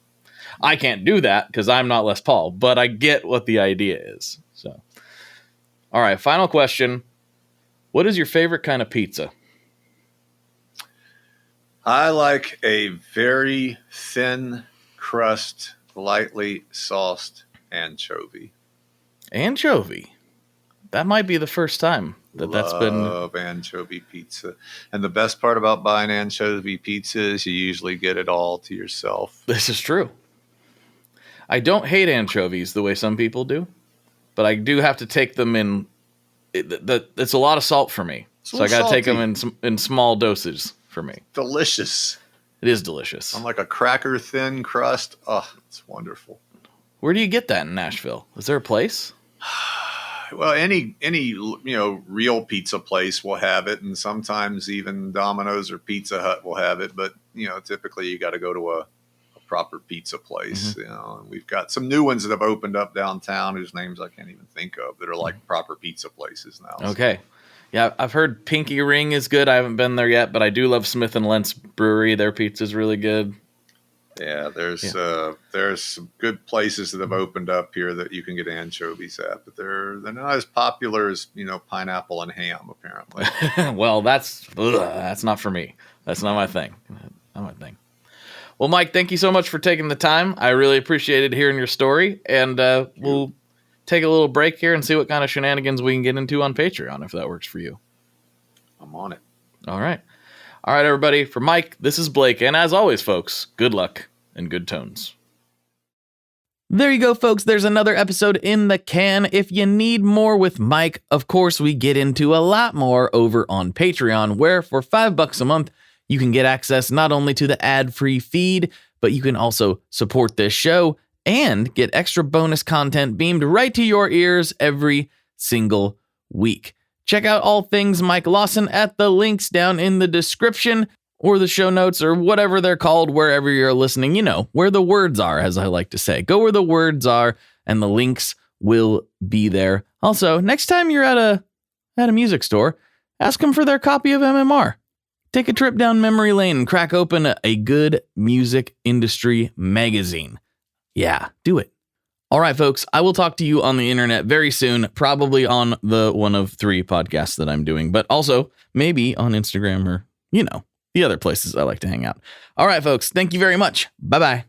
I can't do that because I'm not Les Paul, but I get what the idea is. So, all right, final question. What is your favorite kind of pizza? I like a very thin crust, lightly sauced anchovy. Anchovy? That might be the first time that's been... Love anchovy pizza. And the best part about buying anchovy pizza is you usually get it all to yourself. This is true. I don't hate anchovies the way some people do, but I do have to take them in. It's a lot of salt for me, so I got to take them in small doses for me. Delicious. It is delicious. On like a cracker thin crust. Oh, it's wonderful. Where do you get that in Nashville? Is there a place? Well, any real pizza place will have it, and sometimes even Domino's or Pizza Hut will have it. But typically you got to go to a proper pizza place. Mm-hmm. And we've got some new ones that have opened up downtown whose names I can't even think of that are like proper pizza places now. Okay. Yeah, I've heard Pinky Ring is good. I haven't been there yet, but I do love Smith & Lentz Brewery. Their pizza's really good. Yeah, there's some good places that have opened up here that you can get anchovies at, but they're not as popular as pineapple and ham apparently. Well, that's not for me. That's not my thing. Well, Mike, thank you so much for taking the time. I really appreciated hearing your story, and we'll take a little break here and see what kind of shenanigans we can get into on Patreon if that works for you. I'm on it. All right, everybody. For Mike, this is Blake, and as always, folks, good luck and good tones. There you go, folks. There's another episode in the can. If you need more with Mike, of course, we get into a lot more over on Patreon, where for $5 a month, you can get access not only to the ad-free feed, but you can also support this show and get extra bonus content beamed right to your ears every single week. Check out all things Mike Lawson at the links down in the description or the show notes or whatever they're called, wherever you're listening, where the words are, as I like to say. Go where the words are and the links will be there. Also, next time you're at a music store, ask them for their copy of MMR. Take a trip down memory lane and crack open a good music industry magazine. Yeah, do it. All right, folks, I will talk to you on the internet very soon, probably on the one of 3 podcasts that I'm doing, but also maybe on Instagram or, the other places I like to hang out. All right, folks, thank you very much. Bye-bye.